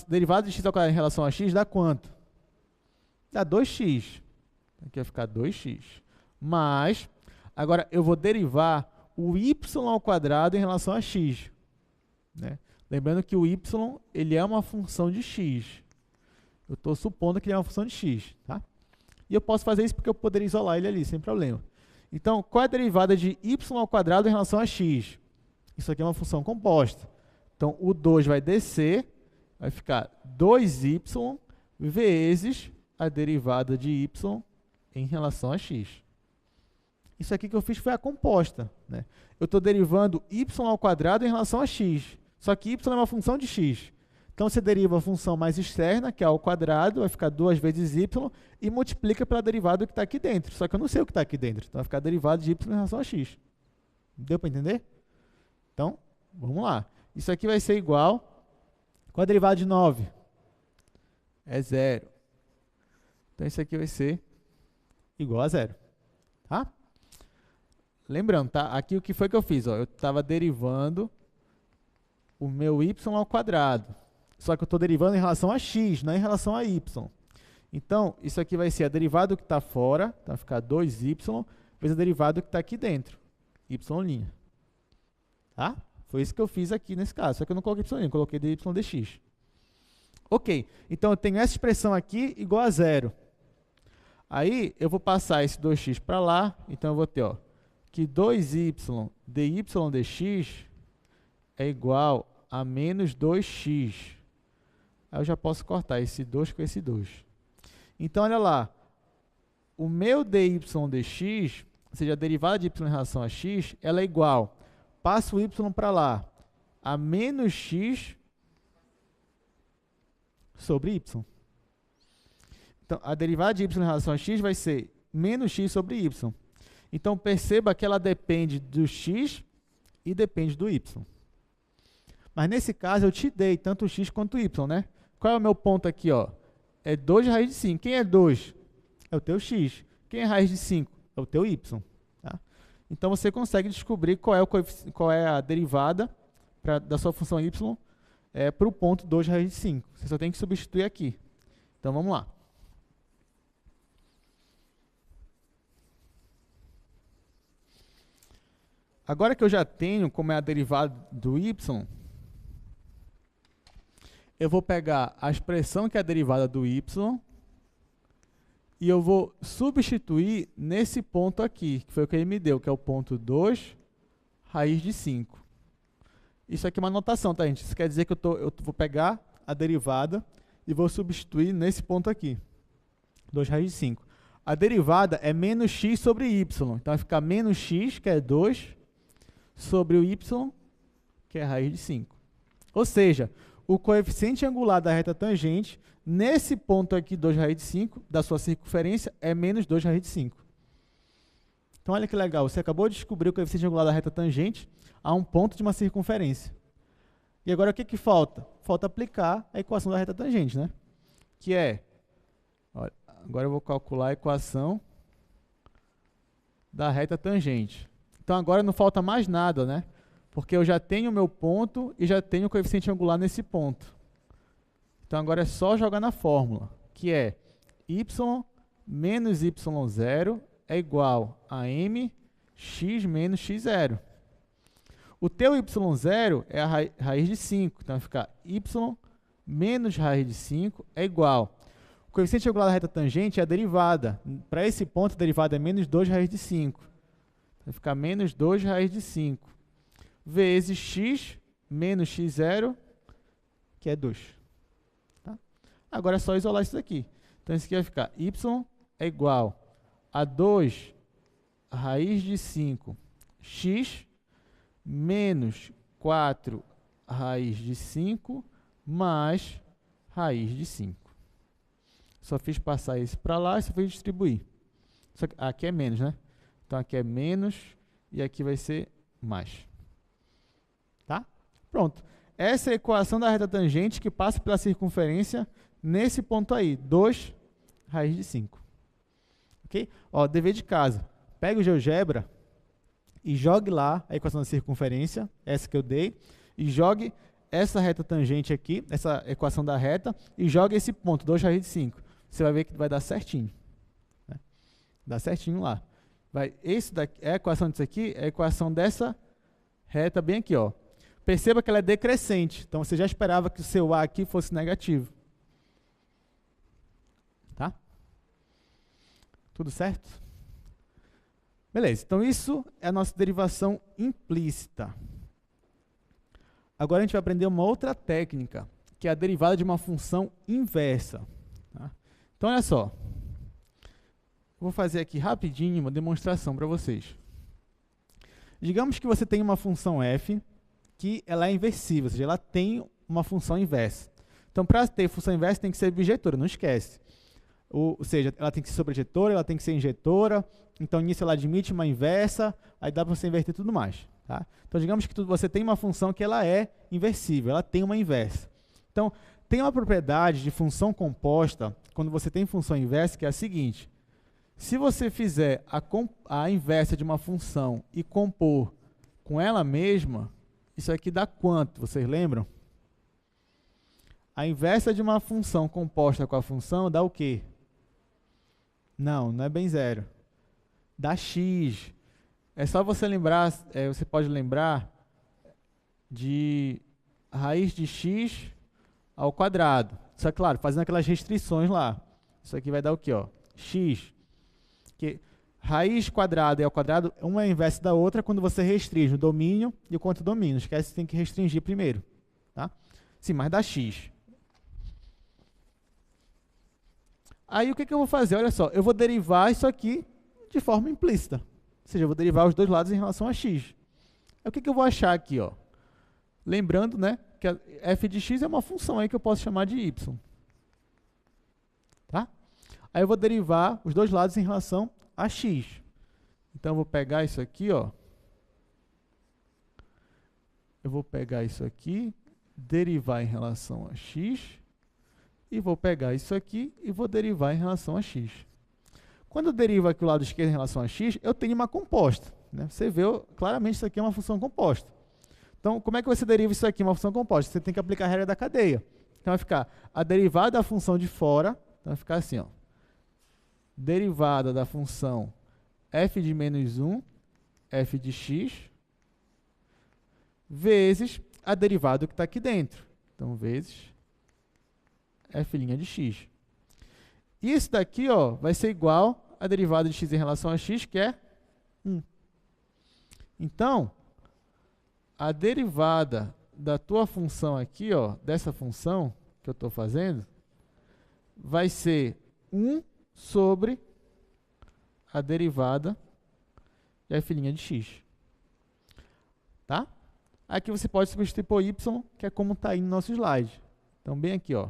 derivado de x² em relação a x, dá quanto? Dá 2x. Aqui vai ficar 2x. Mas, agora eu vou derivar o y² em relação a x. Né? Lembrando que o y ele é uma função de x. Eu estou supondo que ele é uma função de x. Tá? E eu posso fazer isso porque eu poderia isolar ele ali, sem problema. Então, qual é a derivada de y² em relação a x? Isso aqui é uma função composta. Então, o 2 vai descer, vai ficar 2y vezes a derivada de y em relação a x. Isso aqui que eu fiz foi a composta. Né? Eu estou derivando y² em relação a x. Só que y é uma função de x. Então, você deriva a função mais externa, que é ao quadrado, vai ficar 2 vezes y, e multiplica pela derivada que está aqui dentro. Só que eu não sei o que está aqui dentro. Então, vai ficar derivada de y em relação a x. Deu para entender? Então, vamos lá. Isso aqui vai ser igual... Qual a derivada de 9? É 0. Então, isso aqui vai ser igual a 0. Tá? Lembrando, tá? Aqui o que foi que eu fiz? Ó, eu estava derivando o meu y². Só que eu estou derivando em relação a x, não em relação a y. Então, isso aqui vai ser a derivada que está fora, então vai ficar 2y, vezes a derivada que está aqui dentro, y'. Tá? Foi isso que eu fiz aqui nesse caso, só que eu não coloquei y', coloquei dy dx. Ok, então eu tenho essa expressão aqui igual a zero. Aí, eu vou passar esse 2x para lá, então eu vou ter, ó, que 2y dy dx é igual a menos 2x. Aí eu já posso cortar esse 2 com esse 2. Então, olha lá, o meu dy dx, ou seja, a derivada de y em relação a x, ela é igual, passo o y para lá, a menos x sobre y. Então, a derivada de y em relação a x vai ser menos x sobre y. Então, perceba que ela depende do x e depende do y. Mas, nesse caso, eu te dei tanto o x quanto o y, né? Qual é o meu ponto aqui, ó? É 2 raiz de 5. Quem é 2? É o teu x. Quem é raiz de 5? É o teu y. Tá? Então, você consegue descobrir qual é a derivada da sua função y para o ponto 2 raiz de 5. Você só tem que substituir aqui. Então, vamos lá. Agora que eu já tenho como é a derivada do y, eu vou pegar a expressão que é a derivada do y e eu vou substituir nesse ponto aqui, que foi o que ele me deu, que é o ponto 2 raiz de 5. Isso aqui é uma notação, tá, gente? Isso quer dizer que eu vou pegar a derivada e vou substituir nesse ponto aqui, 2 raiz de 5. A derivada é menos x sobre y, então vai ficar menos x, que é 2, sobre o y, que é raiz de 5. Ou seja, o coeficiente angular da reta tangente, nesse ponto aqui, 2 raiz de 5, da sua circunferência, é menos 2 raiz de 5. Então, olha que legal, você acabou de descobrir o coeficiente angular da reta tangente a um ponto de uma circunferência. E agora, o que falta? Falta aplicar a equação da reta tangente, né? Que é, olha, agora eu vou calcular a equação da reta tangente. Então, agora não falta mais nada, né? Porque eu já tenho o meu ponto e já tenho o coeficiente angular nesse ponto. Então, agora é só jogar na fórmula, que é y menos y0 é igual a mx menos x0. O teu y0 é a raiz de 5, então vai ficar y menos raiz de 5 é igual. O coeficiente angular da reta tangente é a derivada. Para esse ponto, a derivada é menos 2 raiz de 5. Vai ficar menos 2 raiz de 5. Vezes x menos x0, que é 2. Tá? Agora é só isolar isso daqui. Então, isso aqui vai ficar y é igual a 2 raiz de 5 x menos 4 raiz de 5 mais raiz de 5. Só fiz passar isso para lá e só fiz distribuir. Só que aqui é menos, né? Então, aqui é menos e aqui vai ser mais. Tá? Pronto. Essa é a equação da reta tangente que passa pela circunferência nesse ponto aí, 2 raiz de 5. Ok? Ó, dever de casa. Pega o GeoGebra e jogue lá a equação da circunferência, essa que eu dei, e jogue essa reta tangente aqui, essa equação da reta, e jogue esse ponto, 2 raiz de 5. Você vai ver que vai dar certinho. Né? Dá certinho lá. Esse daqui, a equação disso aqui é a equação dessa reta bem aqui, ó. Perceba que ela é decrescente, então você já esperava que o seu A aqui fosse negativo. Tá? Tudo certo? Beleza, então isso é a nossa derivação implícita. Agora a gente vai aprender uma outra técnica, que é a derivada de uma função inversa. Tá? Então, olha só. Vou fazer aqui rapidinho uma demonstração para vocês. Digamos que você tem uma função f que ela é inversível, ou seja, ela tem uma função inversa. Então, para ter função inversa, tem que ser bijetora, não esquece. Ou seja, ela tem que ser sobrejetora, ela tem que ser injetora, então nisso ela admite uma inversa, aí dá para você inverter tudo mais. Tá? Então, digamos que você tem uma função que ela é inversível, ela tem uma inversa. Então, tem uma propriedade de função composta, quando você tem função inversa, que é a seguinte: se você fizer a inversa de uma função e compor com ela mesma, isso aqui dá quanto? Vocês lembram? A inversa de uma função composta com a função dá o quê? Não, não é bem zero. Dá x. É só você lembrar, você pode lembrar de raiz de x ao quadrado. Só que, claro, fazendo aquelas restrições lá. Isso aqui vai dar o quê? Ó? X. Que raiz quadrada e ao quadrado, uma é a inversa da outra quando você restringe o domínio e o contradomínio. Não esquece que tem que restringir primeiro. Tá? Sim, mas dá x. Aí o que eu vou fazer? Olha só, eu vou derivar isso aqui de forma implícita. Ou seja, eu vou derivar os dois lados em relação a x. Aí o que eu vou achar aqui? Ó? Lembrando, né, que a f de x é uma função aí que eu posso chamar de y. Tá? Aí eu vou derivar os dois lados em relação a x. Então eu vou pegar isso aqui, ó. Eu vou pegar isso aqui, derivar em relação a x, e vou pegar isso aqui e vou derivar em relação a x. Quando eu derivo aqui o lado esquerdo em relação a x, eu tenho uma composta. Né? Você vê claramente isso aqui é uma função composta. Então, como é que você deriva isso aqui, uma função composta? Você tem que aplicar a regra da cadeia. Então, vai ficar a derivada da função de fora, então vai ficar assim, ó. Derivada da função f de menos 1, f de x, vezes a derivada que está aqui dentro. Então, vezes f' de x. Isso daqui, ó, vai ser igual a derivada de x em relação a x, que é 1. Então, a derivada da tua função aqui, ó, dessa função que eu estou fazendo, vai ser 1 sobre a derivada de f' de x. Tá? Aqui você pode substituir por y, que é como está aí no nosso slide. Então, bem aqui, ó.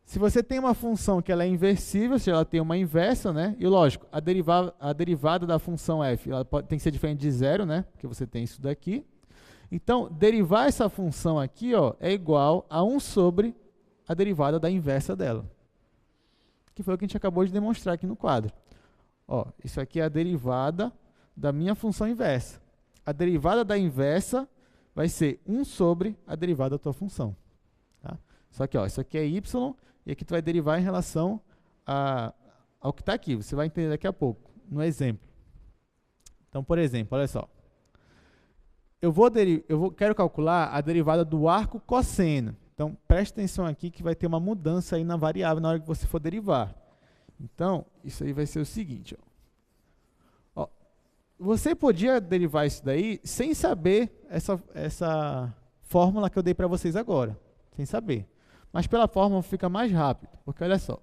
Se você tem uma função que ela é inversível, se ela tem uma inversa, né? E lógico, a derivada da função f ela tem que ser diferente de zero, né? Porque você tem isso daqui. Então, derivar essa função aqui, ó, é igual a 1 sobre a derivada da inversa dela. Que foi o que a gente acabou de demonstrar aqui no quadro. Ó, isso aqui é a derivada da minha função inversa. A derivada da inversa vai ser 1 sobre a derivada da tua função. Tá? Só que, ó, isso aqui é y, e aqui tu vai derivar em relação ao que está aqui. Você vai entender daqui a pouco, no exemplo. Então, por exemplo, olha só. Quero calcular a derivada do arco cosseno. Então, preste atenção aqui que vai ter uma mudança aí na variável na hora que você for derivar. Então, isso aí vai ser o seguinte. Ó. Você podia derivar isso daí sem saber essa fórmula que eu dei para vocês agora. Sem saber. Mas pela fórmula fica mais rápido. Porque olha só.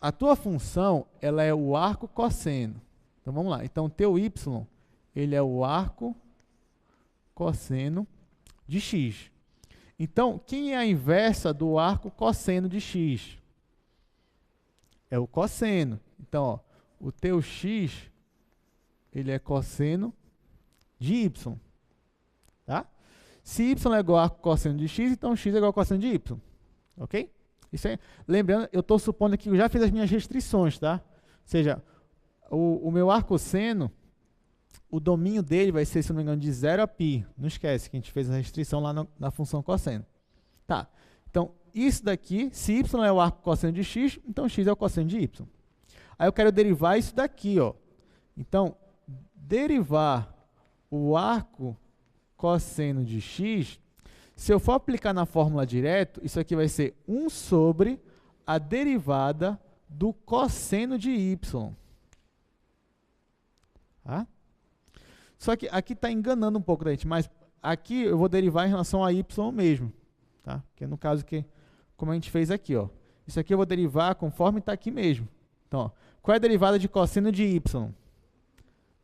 A tua função, ela é o arco cosseno. Então, vamos lá. Então, o teu y, ele é o arco cosseno de x. Então, quem é a inversa do arco cosseno de x? É o cosseno. Então, ó, o teu x, ele é cosseno de y. Tá? Se y é igual a arco cosseno de x, então x é igual a cosseno de y. Ok? Isso aí. Lembrando, eu estou supondo que eu já fiz as minhas restrições, tá? Ou seja, o meu arco seno, o domínio dele vai ser, se não me engano, de 0 a π. Não esquece que a gente fez a restrição lá na função cosseno. Tá. Então, isso daqui, se y é o arco cosseno de x, então x é o cosseno de y. Aí eu quero derivar isso daqui, ó. Então, derivar o arco cosseno de x, se eu for aplicar na fórmula direto, isso aqui vai ser 1 sobre a derivada do cosseno de y. Tá? Só que aqui está enganando um pouco da gente, mas aqui eu vou derivar em relação a y mesmo. Tá? Que é no caso que, como a gente fez aqui. Ó. Isso aqui eu vou derivar conforme está aqui mesmo. Então, ó, qual é a derivada de cosseno de y?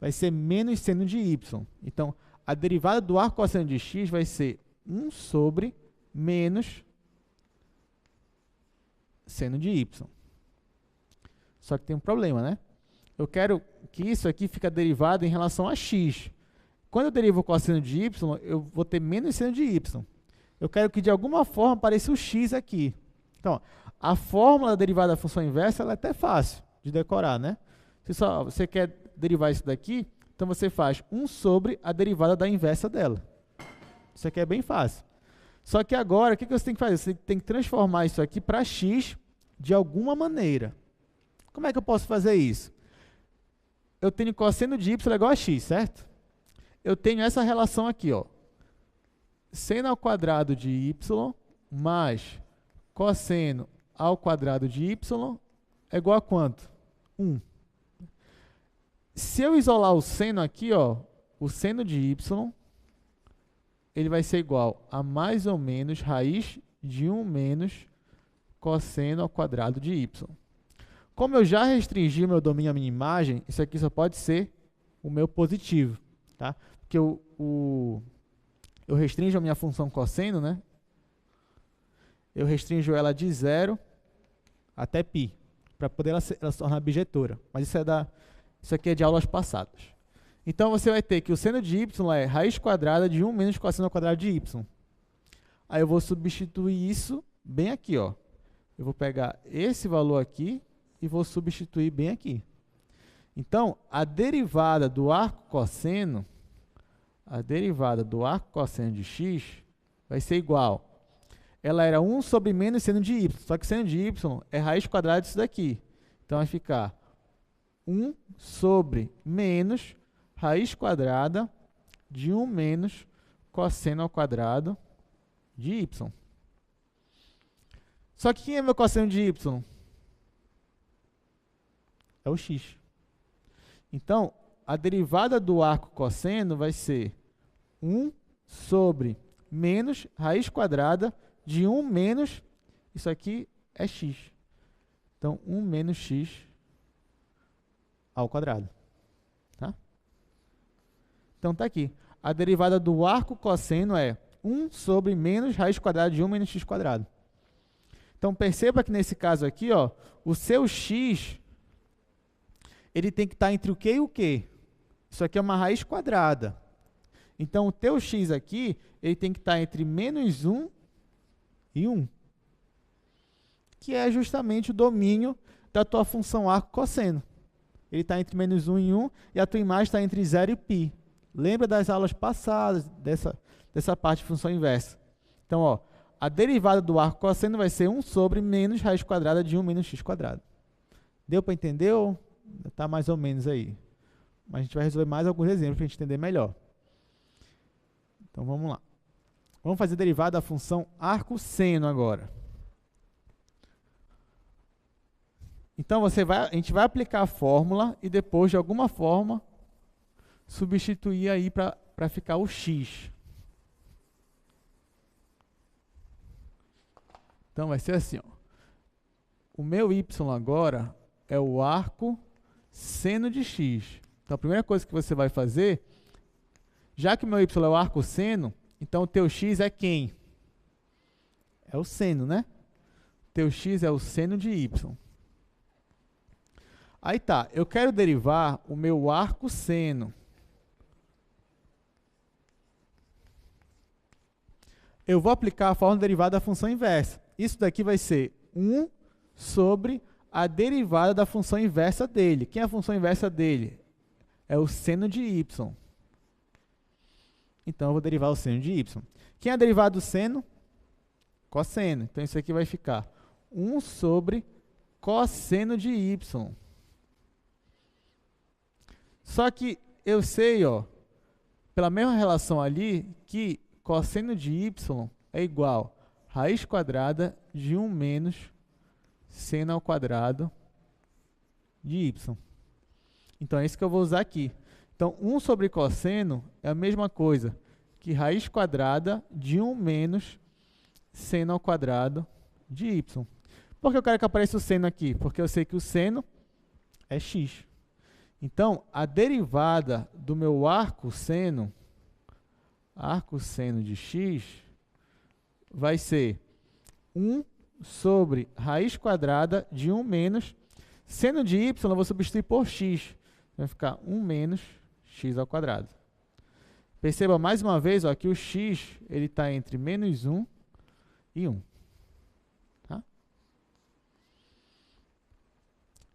Vai ser menos seno de y. Então, a derivada do arco cosseno de x vai ser 1 sobre menos seno de y. Só que tem um problema, né? Eu quero que isso aqui fique derivado em relação a x. Quando eu derivo o cosseno de y, eu vou ter menos seno de y. Eu quero que de alguma forma apareça o x aqui. Então, a fórmula da derivada da função inversa ela é até fácil de decorar, né? Você quer derivar isso daqui, então você faz 1 sobre a derivada da inversa dela. Isso aqui é bem fácil. Só que agora, o que você tem que fazer? Você tem que transformar isso aqui para x de alguma maneira. Como é que eu posso fazer isso? Eu tenho cosseno de y igual a x, certo? Eu tenho essa relação aqui, ó. Seno ao quadrado de y mais cosseno ao quadrado de y é igual a quanto? 1. Se eu isolar o seno aqui, ó, o seno de y, ele vai ser igual a mais ou menos raiz de 1 menos cosseno ao quadrado de y. Como eu já restringi o meu domínio à minha imagem, isso aqui só pode ser o meu positivo, tá? Porque eu restringo a minha função cosseno, né? Eu restringo ela de 0 até π, para poder ela se tornar bijetora. Mas isso aqui é de aulas passadas. Então, você vai ter que o seno de y é raiz quadrada de 1 menos cosseno ao quadrado de y. Aí eu vou substituir isso bem aqui, ó. Eu vou pegar esse valor aqui e vou substituir bem aqui. Então, a derivada do arco cosseno de x vai ser igual. Ela era 1 sobre menos seno de y, só que seno de y é raiz quadrada disso daqui. Então, vai ficar 1 sobre menos raiz quadrada de 1 menos cosseno ao quadrado de y. Só que quem é meu cosseno de y? É o x. Então, a derivada do arco cosseno vai ser 1 sobre menos raiz quadrada de 1 menos, isso aqui é x. Então, 1 menos x ao quadrado. Tá? Então, está aqui. A derivada do arco cosseno é 1 sobre menos raiz quadrada de 1 menos x quadrado. Então, perceba que nesse caso aqui, ó, o seu x, ele tem que estar entre o quê e o quê? Isso aqui é uma raiz quadrada. Então, o teu x aqui, ele tem que estar entre menos 1 e 1, que é justamente o domínio da tua função arco cosseno. Ele está entre menos 1 e 1, e a tua imagem está entre 0 e π. Lembra das aulas passadas dessa parte de função inversa. Então, ó, a derivada do arco cosseno vai ser 1 sobre menos raiz quadrada de 1 menos x quadrado. Deu para entender ou está mais ou menos aí? Mas a gente vai resolver mais alguns exemplos para a gente entender melhor. Então, vamos lá. Vamos fazer a derivada da função arco-seno agora. Então, a gente vai aplicar a fórmula e depois, de alguma forma, substituir aí para ficar o x. Então, vai ser assim, ó. O meu y agora é o arco seno de x. Então, a primeira coisa que você vai fazer, já que o meu y é o arco seno, então o teu x é quem? É o seno, né? O teu x é o seno de y. Aí tá, eu quero derivar o meu arco seno. Eu vou aplicar a fórmula derivada da função inversa. Isso daqui vai ser 1 sobre a derivada da função inversa dele. Quem é a função inversa dele? É o seno de y. Então, eu vou derivar o seno de y. Quem é a derivada do seno? Cosseno. Então, isso aqui vai ficar 1 sobre cosseno de y. Só que eu sei, ó, pela mesma relação ali, que cosseno de y é igual a raiz quadrada de 1 menos seno ao quadrado de y. Então, é isso que eu vou usar aqui. Então, 1 sobre cosseno é a mesma coisa que raiz quadrada de 1 menos seno ao quadrado de y. Por que eu quero que apareça o seno aqui? Porque eu sei que o seno é x. Então, a derivada do meu arco seno de x, vai ser 1 sobre raiz quadrada de 1 menos seno de y, eu vou substituir por x. Vai ficar 1 menos x ao quadrado. Perceba mais uma vez, ó, que o x está entre menos 1 e 1. Tá?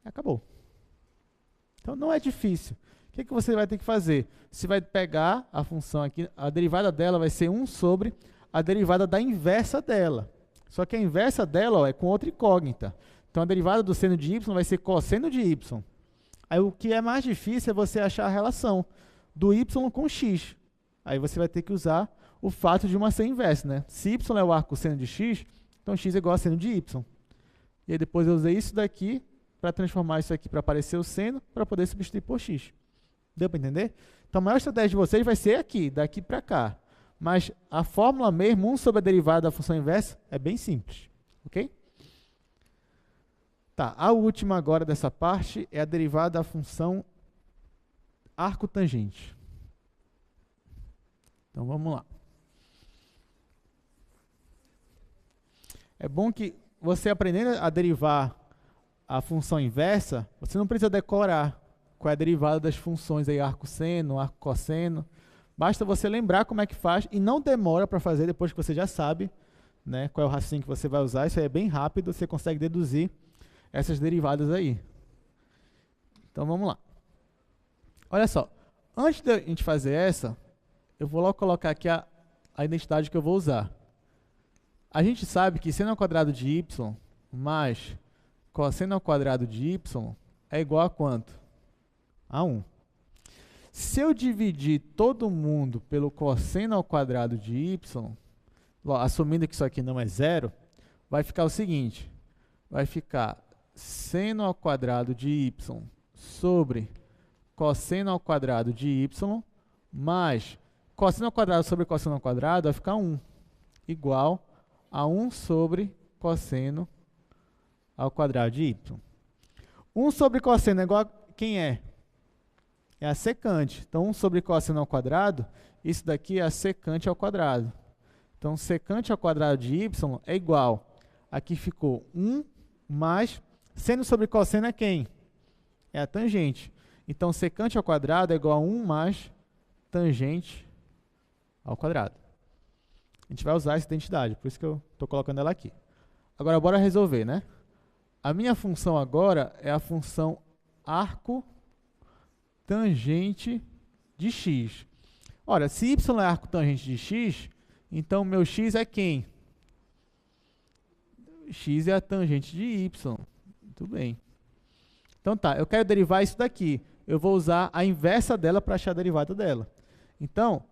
Acabou. Então, não é difícil. O que você vai ter que fazer? Você vai pegar a função aqui, a derivada dela vai ser 1 sobre a derivada da inversa dela. Só que a inversa dela é com outra incógnita. Então, a derivada do seno de y vai ser cosseno de y. Aí, o que é mais difícil é você achar a relação do y com x. Aí, você vai ter que usar o fato de uma ser inversa, né? Se y é o arco seno de x, então x é igual a seno de y. E aí, depois eu usei isso daqui para transformar isso aqui para aparecer o seno, para poder substituir por x. Deu para entender? Então, a maior estratégia de vocês vai ser aqui, daqui para cá. Mas a fórmula mesmo, 1 sobre a derivada da função inversa, é bem simples. Ok? Tá, a última agora dessa parte é a derivada da função arco-tangente. Então, vamos lá. É bom que você aprendendo a derivar a função inversa, você não precisa decorar qual é a derivada das funções aí, arco-seno, arco-cosseno. Basta você lembrar como é que faz e não demora para fazer depois que você já sabe, né, qual é o raciocínio que você vai usar. Isso aí é bem rápido, você consegue deduzir essas derivadas aí. Então, vamos lá. Olha só, antes da gente fazer essa, eu vou logo colocar aqui a identidade que eu vou usar. A gente sabe que seno ao quadrado de y mais cosseno ao quadrado de y é igual a quanto? A 1. Se eu dividir todo mundo pelo cosseno ao quadrado de y, assumindo que isso aqui não é zero, vai ficar o seguinte, vai ficar seno ao quadrado de y sobre cosseno ao quadrado de y mais cosseno ao quadrado sobre cosseno ao quadrado vai ficar 1, igual a 1 sobre cosseno ao quadrado de y. 1 sobre cosseno é igual a quem é? É a secante. Então, 1 sobre cosseno ao quadrado, isso daqui é a secante ao quadrado. Então, secante ao quadrado de y é igual. Aqui ficou 1 mais, seno sobre cosseno é quem? É a tangente. Então, secante ao quadrado é igual a 1 mais tangente ao quadrado. A gente vai usar essa identidade, por isso que eu estou colocando ela aqui. Agora, bora resolver, né? A minha função agora é a função arco tangente de x. Ora, se y é arco tangente de x, então meu x é quem? X é a tangente de y. Muito bem. Então tá, eu quero derivar isso daqui. Eu vou usar a inversa dela para achar a derivada dela. Então,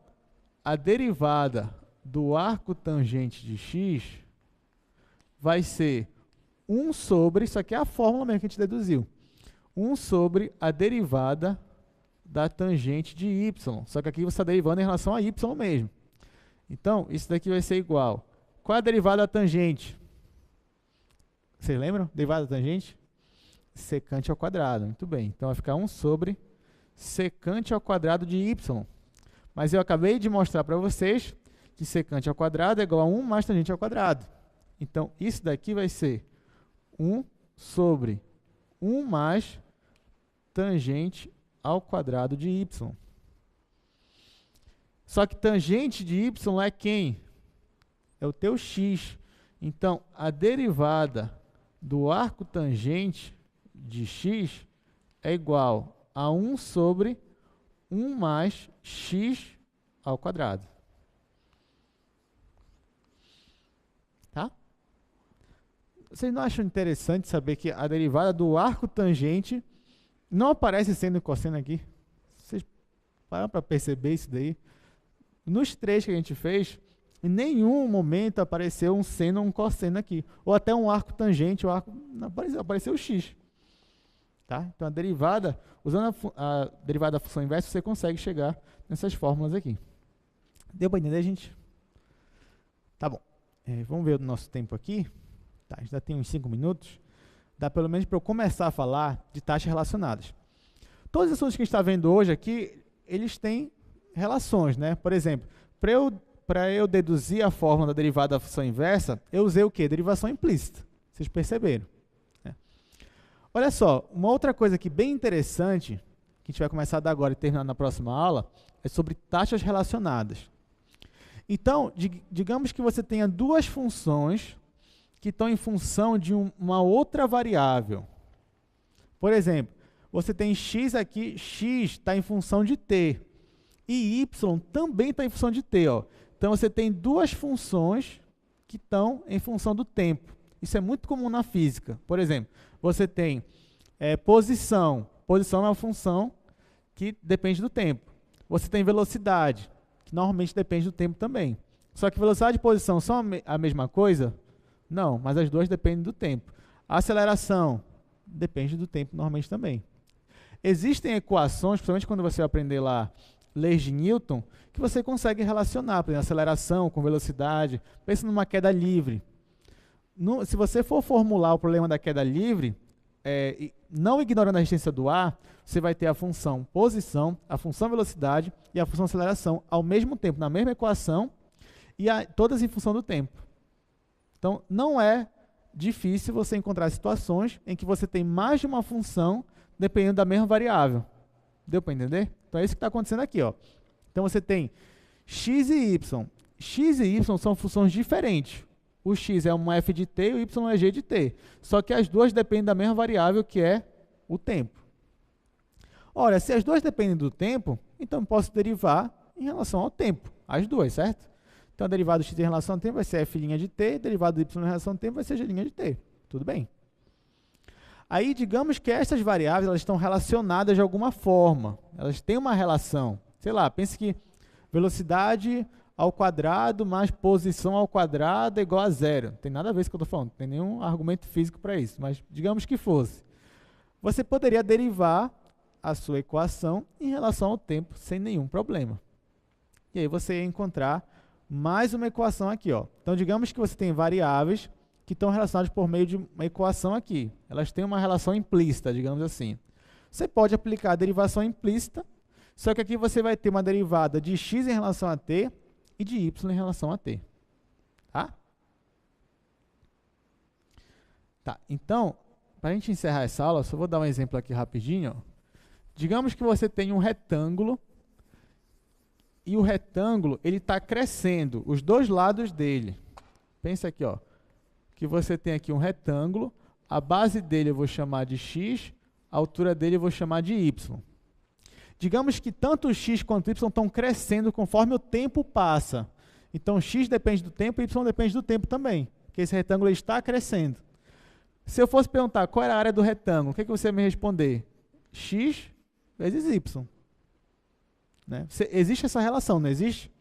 a derivada do arco tangente de x vai ser 1 sobre, isso aqui é a fórmula mesmo que a gente deduziu, 1 sobre a derivada da tangente de y. Só que aqui você está derivando em relação a y mesmo. Então, isso daqui vai ser igual. Qual é a derivada da tangente? Vocês lembram? Derivada da tangente? Secante ao quadrado. Muito bem. Então, vai ficar 1 sobre secante ao quadrado de y. Mas eu acabei de mostrar para vocês que secante ao quadrado é igual a 1 mais tangente ao quadrado. Então, isso daqui vai ser 1 sobre 1 mais tangente ao quadrado de y. Só que tangente de y é quem? É o teu x. Então, a derivada do arco tangente de x é igual a 1 sobre 1 mais x ao quadrado. Tá? Vocês não acham interessante saber que a derivada do arco tangente não aparece seno e cosseno aqui? Vocês pararam para perceber isso daí? Nos 3 que a gente fez, em nenhum momento apareceu um seno ou um cosseno aqui. Ou até um arco tangente, o arco não apareceu, apareceu o x. Tá? Então, a derivada, usando a derivada da função inversa, você consegue chegar nessas fórmulas aqui. Deu para entender, gente? Tá bom. Vamos ver o nosso tempo aqui. Tá, a gente já tem uns 5 minutos. Dá pelo menos para eu começar a falar de taxas relacionadas. Todos os assuntos que a gente está vendo hoje aqui, eles têm relações, né? Por exemplo, para eu deduzir a fórmula da derivada da função inversa, eu usei o quê? Derivação implícita. Vocês perceberam? Olha só, uma outra coisa aqui bem interessante, que a gente vai começar a dar agora e terminar na próxima aula, é sobre taxas relacionadas. Então, digamos que você tenha duas funções que estão em função de uma outra variável. Por exemplo, você tem x aqui, x está em função de t, e y também está em função de t. Ó. Então, você tem duas funções que estão em função do tempo. Isso é muito comum na física. Por exemplo, você tem posição. Posição é uma função que depende do tempo. Você tem velocidade, que normalmente depende do tempo também. Só que velocidade e posição são a mesma coisa? Não, mas as duas dependem do tempo. A aceleração depende do tempo normalmente também. Existem equações, principalmente quando você aprender lá leis de Newton, que você consegue relacionar, por exemplo, aceleração com velocidade. Pensa numa queda livre. Se você for formular o problema da queda livre, não ignorando a resistência do ar, você vai ter a função posição, a função velocidade e a função aceleração ao mesmo tempo, na mesma equação, e todas em função do tempo. Então, não é difícil você encontrar situações em que você tem mais de uma função dependendo da mesma variável. Deu para entender? Então, é isso que está acontecendo aqui. Ó. Então, você tem x e y. X e y são funções diferentes. O x é um f de t e o y é g de t. Só que as duas dependem da mesma variável, que é o tempo. Ora, se as duas dependem do tempo, então eu posso derivar em relação ao tempo. As duas, certo? Então, a derivada do x em relação ao tempo vai ser f' de t, e derivada do y em relação ao tempo vai ser g' de t. Tudo bem? Aí, digamos que essas variáveis elas estão relacionadas de alguma forma. Elas têm uma relação. Sei lá, pense que velocidade ao quadrado mais posição ao quadrado é igual a zero. Não tem nada a ver com o que eu estou falando. Não tem nenhum argumento físico para isso. Mas digamos que fosse. Você poderia derivar a sua equação em relação ao tempo sem nenhum problema. E aí você ia encontrar mais uma equação aqui. Ó. Então, digamos que você tem variáveis que estão relacionadas por meio de uma equação aqui. Elas têm uma relação implícita, digamos assim. Você pode aplicar a derivação implícita, só que aqui você vai ter uma derivada de x em relação a t e de y em relação a t. Tá? Tá, então, para a gente encerrar essa aula, só vou dar um exemplo aqui rapidinho. Ó. Digamos que você tem um retângulo e o retângulo está crescendo, os dois lados dele. Pensa aqui, ó, que você tem aqui um retângulo, a base dele eu vou chamar de x, a altura dele eu vou chamar de y. Digamos que tanto o x quanto o y estão crescendo conforme o tempo passa. Então, x depende do tempo e y depende do tempo também, porque esse retângulo está crescendo. Se eu fosse perguntar qual era a área do retângulo, o que você ia me responder? X vezes y. Né? Existe essa relação, não existe?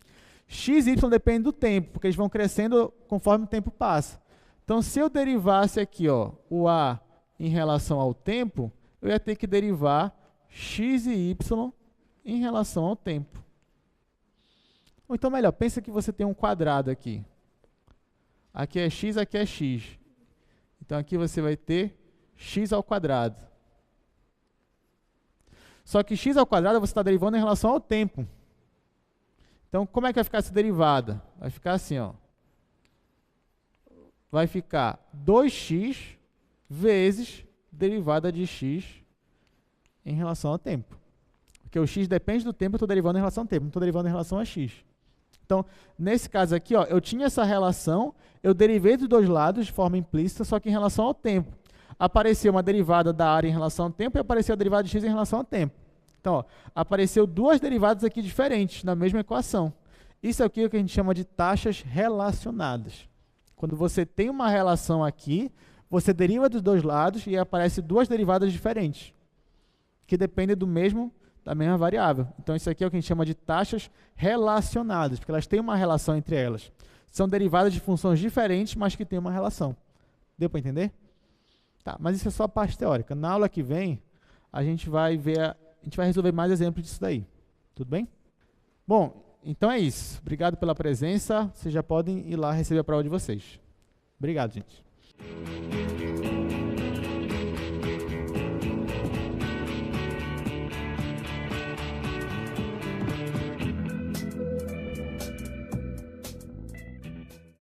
X e y dependem do tempo, porque eles vão crescendo conforme o tempo passa. Então, se eu derivasse aqui ó, o a em relação ao tempo, eu ia ter que derivar x e y em relação ao tempo. Ou então, melhor, pensa que você tem um quadrado aqui. Aqui é x, aqui é x. Então, aqui você vai ter x ao quadrado. Só que x ao quadrado você está derivando em relação ao tempo. Então, como é que vai ficar essa derivada? Vai ficar assim, ó. Vai ficar 2x vezes derivada de x em relação ao tempo. Porque o x depende do tempo, eu estou derivando em relação ao tempo, não estou derivando em relação a x. Então, nesse caso aqui, ó, eu tinha essa relação, eu derivei dos dois lados de forma implícita, só que em relação ao tempo. Apareceu uma derivada da área em relação ao tempo e apareceu a derivada de x em relação ao tempo. Então, ó, apareceu duas derivadas aqui diferentes na mesma equação. Isso é o que a gente chama de taxas relacionadas. Quando você tem uma relação aqui, você deriva dos dois lados e aparecem duas derivadas diferentes, que dependem da mesma variável. Então, isso aqui é o que a gente chama de taxas relacionadas, porque elas têm uma relação entre elas. São derivadas de funções diferentes, mas que têm uma relação. Deu para entender? Tá, mas isso é só a parte teórica. Na aula que vem, a gente vai resolver mais exemplos disso daí. Tudo bem? Bom, então é isso. Obrigado pela presença. Vocês já podem ir lá receber a prova de vocês. Obrigado, gente.